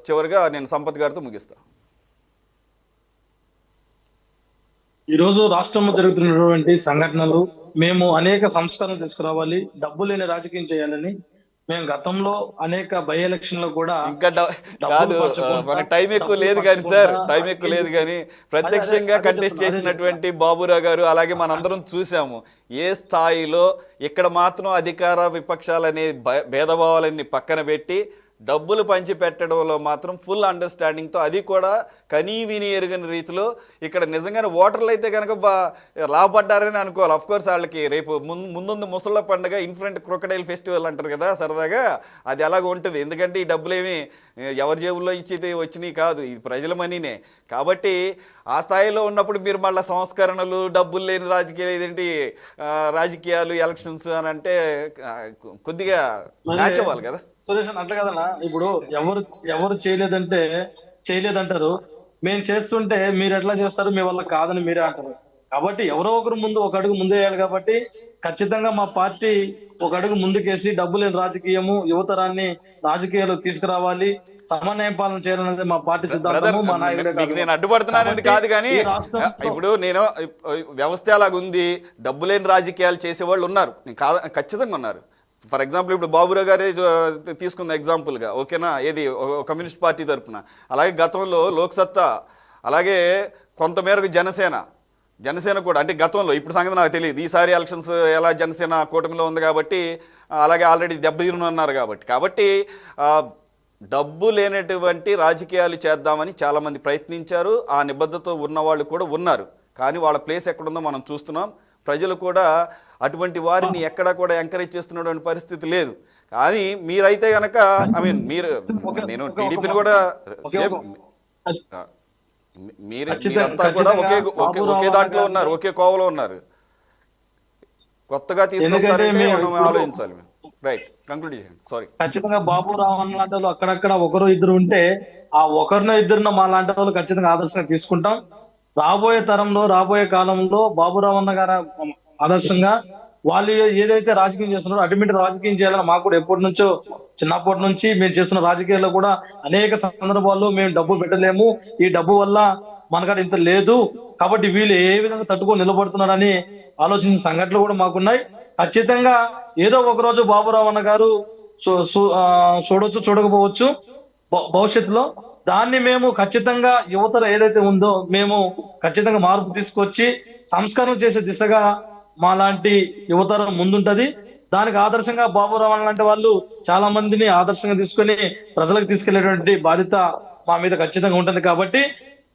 చివరిగా నేను సంపత్ గారితో ముగిస్తాను. ఈరోజు రాష్ట్రంలో జరుగుతున్నటువంటి సంఘటనలు, మేము అనేక సంస్కరణలు తీసుకురావాలి, డబ్బు లేని రాజకీయం చేయాలని మేము గతంలో అనేక బై ఎలక్షన్ లో కూడా ఇంకా కాదు, మనకి టైం ఎక్కువ లేదు కానీ సార్, టైం ఎక్కువ లేదు కానీ ప్రత్యక్షంగా కంటెస్ట్ చేసినటువంటి బాబురావు గారు, అలాగే మనందరం చూసాము ఏ స్థాయిలో ఇక్కడ మాత్రం అధికార విపక్షాలనే భేదభావాలన్నీ పక్కన పెట్టి డబ్బులు పంచిపెట్టడంలో మాత్రం ఫుల్ అండర్స్టాండింగ్తో, అది కూడా కనీ విని ఎరుగని రీతిలో ఇక్కడ నిజంగానే ఓటర్లు అయితే కనుక లాభపడ్డారని అనుకోవాలి. అఫ్కోర్స్ వాళ్ళకి రేపు ముందుంది ముసళ్ళ పండుగ, ఇన్ఫ్రంట్ క్రొకడైల్ ఫెస్టివల్ అంటారు కదా సరదాగా, అది అలాగ ఉంటుంది. ఎందుకంటే ఈ డబ్బులేమి ఎవరి జేబుల్లో ఇచ్చేది వచ్చినాయి కాదు, ఇది ప్రజల మనీనే. కాబట్టి ఆ స్థాయిలో ఉన్నప్పుడు మీరు మళ్ళీ సంస్కరణలు, డబ్బులు లేని రాజకీయాలు, ఎలక్షన్స్ అని అంటే కొద్దిగా మ్యాచ్ అవ్వాలి కదా సురేష్. అట్లా కదన్నా, ఇప్పుడు ఎవరు చేయలేదంటారు, మేము చేస్తుంటే మీరు ఎట్లా చేస్తారు, మీ వల్ల కాదని మీరే అంటారు. కాబట్టి ఎవరో ఒకరు ముందు ఒక అడుగు ముందు వేయాలి. కాబట్టి ఖచ్చితంగా మా పార్టీ ఒక అడుగు ముందుకేసి డబ్బు లేని రాజకీయము, యువతరాన్ని రాజకీయాలు తీసుకురావాలి, సమన్వయ పాలన చేయాలనేది మా పార్టీ సిద్ధాంతము, మా నాయకుడే. నేను అడ్డుపడుతున్నానని కాదు కానీ ఇప్పుడు నేను వ్యవస్థ అలాగుంది, డబ్బు లేని రాజకీయాలు చేసేవాళ్ళు ఉన్నారు, ఖచ్చితంగా ఉన్నారు. ఫర్ ఎగ్జాంపుల్ ఇప్పుడు బాబురావు గారే తీసుకున్న ఎగ్జాంపుల్గా, ఓకేనా, ఏది కమ్యూనిస్ట్ పార్టీ తరఫున, అలాగే గతంలో లోక్సత్తా, అలాగే కొంతమేరకు జనసేన కూడా, అంటే గతంలో, ఇప్పుడు సంగతి నాకు తెలియదు, ఈసారి ఎలక్షన్స్ ఎలా జనసేన కూటమిలో ఉంది కాబట్టి, అలాగే ఆల్రెడీ దెబ్బతిన్నారు కాబట్టి డబ్బు లేనటువంటి రాజకీయాలు చేద్దామని చాలామంది ప్రయత్నించారు. ఆ నిబద్ధతతో ఉన్నవాళ్ళు కూడా ఉన్నారు. కానీ వాళ్ళ ప్లేస్ ఎక్కడుందో మనం చూస్తున్నాం. ప్రజలు కూడా అటువంటి వారిని ఎక్కడా కూడా ఎంకరేజ్ చేస్తున్నటువంటి పరిస్థితి లేదు. కానీ మీరైతే కనుక నేను టీడీపీని కూడా మీరంతా కూడా ఒకే దాంట్లో ఉన్నారు, ఒకే కోవలో ఉన్నారు. కొత్తగా తీసుకొస్తారంటే మనం ఆలోచించాలి. రైట్, కంక్లూడ్ చేయండి. సారీ. ఖచ్చితంగా బాబురావు లాంటి వాళ్ళు అక్కడక్కడ ఒకరు ఇద్దరు ఉంటే, ఆ ఒకరినో ఇద్దరునో మా లాంటి వాళ్ళు ఖచ్చితంగా ఆదర్శంగా తీసుకుంటాం. రాబోయే తరంలో, రాబోయే కాలంలో బాబురావు అన్న గారు ఆదర్శంగా వాళ్ళు ఏదైతే రాజకీయం చేస్తున్నారో అల్టిమేట్ రాజకీయం చేయాలని మాకు కూడా ఎప్పటి నుంచో, చిన్నప్పటి నుంచి మేము చేస్తున్న రాజకీయాల్లో కూడా అనేక సందర్భాల్లో మేము డబ్బు పెట్టలేము, ఈ డబ్బు వల్ల మనకాడ ఇంత లేదు, కాబట్టి వీళ్ళు ఏ విధంగా తట్టుకొని నిలబడుతున్నారని ఆలోచించిన సంఘటనలు కూడా మాకున్నాయి. ఖచ్చితంగా ఏదో ఒక రోజు బాబురావు అన్న గారు చూడొచ్చు, చూడకపోవచ్చు భవిష్యత్తులో. దాన్ని మేము ఖచ్చితంగా యువతర ఏదైతే ఉందో మేము ఖచ్చితంగా మార్పు తీసుకొచ్చి సంస్కరణ చేసే దిశగా మా లాంటి యువతరం ముందుంటది. దానికి ఆదర్శంగా బాబురావు లాంటి వాళ్ళు చాలా మందిని ఆదర్శంగా తీసుకొని ప్రజలకు తీసుకెళ్లేటువంటి బాధ్యత మా మీద ఖచ్చితంగా ఉంటుంది. కాబట్టి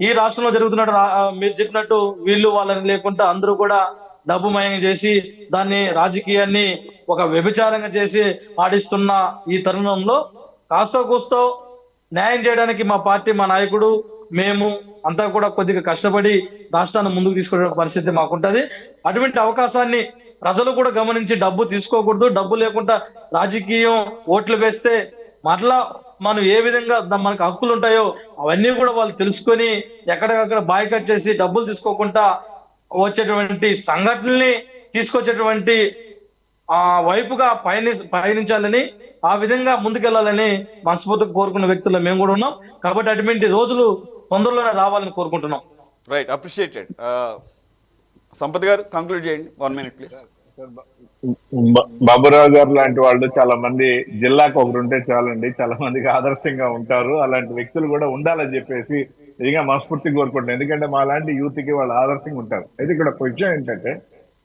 ఈ రాష్ట్రంలో జరుగుతున్నట్టు మీరు చెప్పినట్టు వీళ్ళు వాళ్ళని లేకుండా అందరూ కూడా డబ్బుమయం చేసి దాన్ని రాజకీయాన్ని ఒక వ్యభిచారంగా చేసి ఆడిస్తున్న ఈ తరుణంలో కాస్తో కూస్తో న్యాయం చేయడానికి మా పార్టీ, మా నాయకుడు, మేము అంతా కూడా కొద్దిగా కష్టపడి రాష్ట్రాన్ని ముందుకు తీసుకునే పరిస్థితి మాకుంటది. అటువంటి అవకాశాన్ని ప్రజలు కూడా గమనించి డబ్బు తీసుకోకూడదు, డబ్బు లేకుండా రాజకీయం ఓట్లు వేస్తే మరలా మనం ఏ విధంగా మనకు హక్కులు ఉంటాయో అవన్నీ కూడా వాళ్ళు తెలుసుకొని ఎక్కడికక్కడ బాయ్కట్ చేసి డబ్బులు తీసుకోకుండా వచ్చేటువంటి సంఘటనల్ని తీసుకొచ్చేటువంటి వైపుగా పయనించాలని, ఆ విధంగా ముందుకెళ్లాలని మనస్ఫూర్తిగా కోరుకున్న వ్యక్తుల్లో మేము కూడా ఉన్నాం. కాబట్టి అటువంటి రోజులు తొందరలోనే రావాలని కోరుకుంటున్నాం. Right, appreciated. సంపత్ గారు కంక్లూడ్ చేయండి, 1 minute ప్లీజ్. బాబురావు గారు లాంటి వాళ్ళు చాలా మంది జిల్లాకు ఒకరు ఉంటే చాలండి, చాలా మందికి ఆదర్శంగా ఉంటారు. అలాంటి వ్యక్తులు కూడా ఉండాలని చెప్పేసి నిజంగా మనస్ఫూర్తిగా కోరుకుంటున్నాను. ఎందుకంటే మా లాంటి యూత్ కి వాళ్ళు ఆదర్శంగా ఉంటారు. అయితే ఇక్కడ క్వశ్చన్ ఏంటంటే,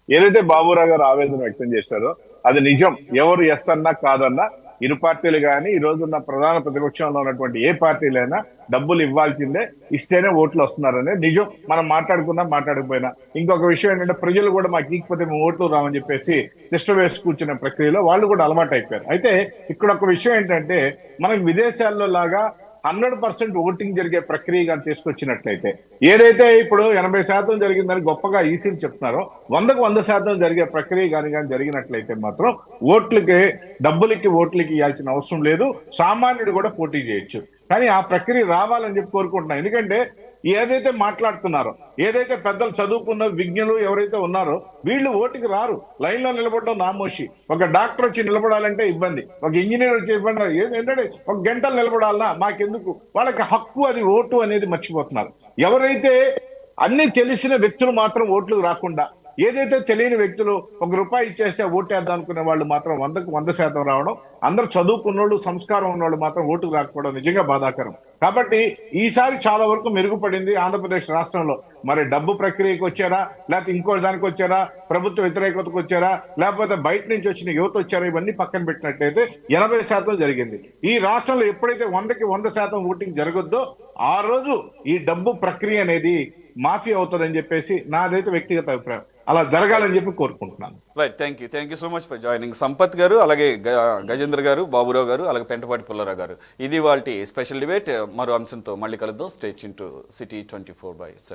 ఏదైతే బాబురావు గారు ఆవేదన వ్యక్తం చేశారో అది నిజం. ఎవరు ఎస్ అన్నా కాదన్నా ఇరు పార్టీలు కానీ ఈ రోజున్న ప్రధాన ప్రతిపక్షంలో ఉన్నటువంటి ఏ పార్టీలైనా డబ్బులు ఇవ్వాల్సిందే, ఇస్తేనే ఓట్లు వస్తున్నారనే నిజం. మనం మాట్లాడుకున్నా మాట్లాడకపోయినా. ఇంకొక విషయం ఏంటంటే ప్రజలు కూడా మాకు ఇకపోతే మేము ఓట్లు రామని చెప్పేసి తిష్ట వేసి కూర్చునే ప్రక్రియలో వాళ్ళు కూడా అలవాటు అయిపోయారు. అయితే ఇక్కడ ఒక విషయం ఏంటంటే మనకు విదేశాల్లో లాగా 100% ఓటింగ్ జరిగే ప్రక్రియ కానీ తీసుకొచ్చినట్లయితే, ఏదైతే ఇప్పుడు 80% జరిగిందని గొప్పగా ఈసీలు చెప్తున్నారో 100% జరిగే ప్రక్రియ కానీ జరిగినట్లయితే మాత్రం డబ్బులకి ఓట్లకి ఇవ్వాల్సిన అవసరం లేదు, సామాన్యుడు కూడా పోటీ చేయొచ్చు. కానీ ఆ ప్రక్రియ రావాలని చెప్పి కోరుకుంటున్నాం. ఎందుకంటే ఏదైతే మాట్లాడుతున్నారో, ఏదైతే పెద్దలు చదువుకున్న విజ్ఞులు ఎవరైతే ఉన్నారో వీళ్ళు ఓటుకి రారు. లైన్ లో నిలబడడం నామోషి. ఒక డాక్టర్ వచ్చి నిలబడాలంటే ఇబ్బంది, ఒక ఇంజనీర్ వచ్చి ఇబ్బంది. ఏంటంటే ఒక గంటలు నిలబడాలన్నా మాకెందుకు? వాళ్ళకి హక్కు, అది ఓటు అనేది మర్చిపోతున్నారు. ఎవరైతే అన్ని తెలిసిన వ్యక్తులు మాత్రం ఓట్లు రాకుండా, ఏదైతే తెలియని వ్యక్తులు ₹1 ఇచ్చేస్తే ఓటేద్దాం అనుకునే వాళ్ళు మాత్రం 100% రావడం, అందరూ చదువుకున్నోళ్ళు సంస్కారం ఉన్నోళ్ళు మాత్రం ఓటుకు రాకపోవడం నిజంగా బాధాకరం. కాబట్టి ఈసారి చాలా వరకు మెరుగుపడింది ఆంధ్రప్రదేశ్ రాష్ట్రంలో. మరి డబ్బు ప్రక్రియకి వచ్చారా, లేకపోతే ఇంకో దానికి వచ్చారా, ప్రభుత్వ వ్యతిరేకతకు వచ్చారా, లేకపోతే బయట నుంచి వచ్చిన యువత వచ్చారా, ఇవన్నీ పక్కన పెట్టినట్లయితే 80% జరిగింది. ఈ రాష్ట్రంలో ఎప్పుడైతే 100% ఓటింగ్ జరగొద్దో ఆ రోజు ఈ డబ్బు ప్రక్రియ అనేది మాఫీ అవుతుందని చెప్పేసి నాదైతే వ్యక్తిగత అభిప్రాయం. అలా జరగాలని చెప్పి కోరుకుంటున్నాను. Right, thank you so much for joining. Sampath గారు, అలాగే గజేంద్ర గారు, బాబురావు గారు, అలాగే పెంటపాటి పుల్లారావు గారు. ఇది వాళ్ళ స్పెషల్ డిబేట్. మరో అంశంతో మళ్ళీ కలుద్దాం. Stay tune to City 24/7.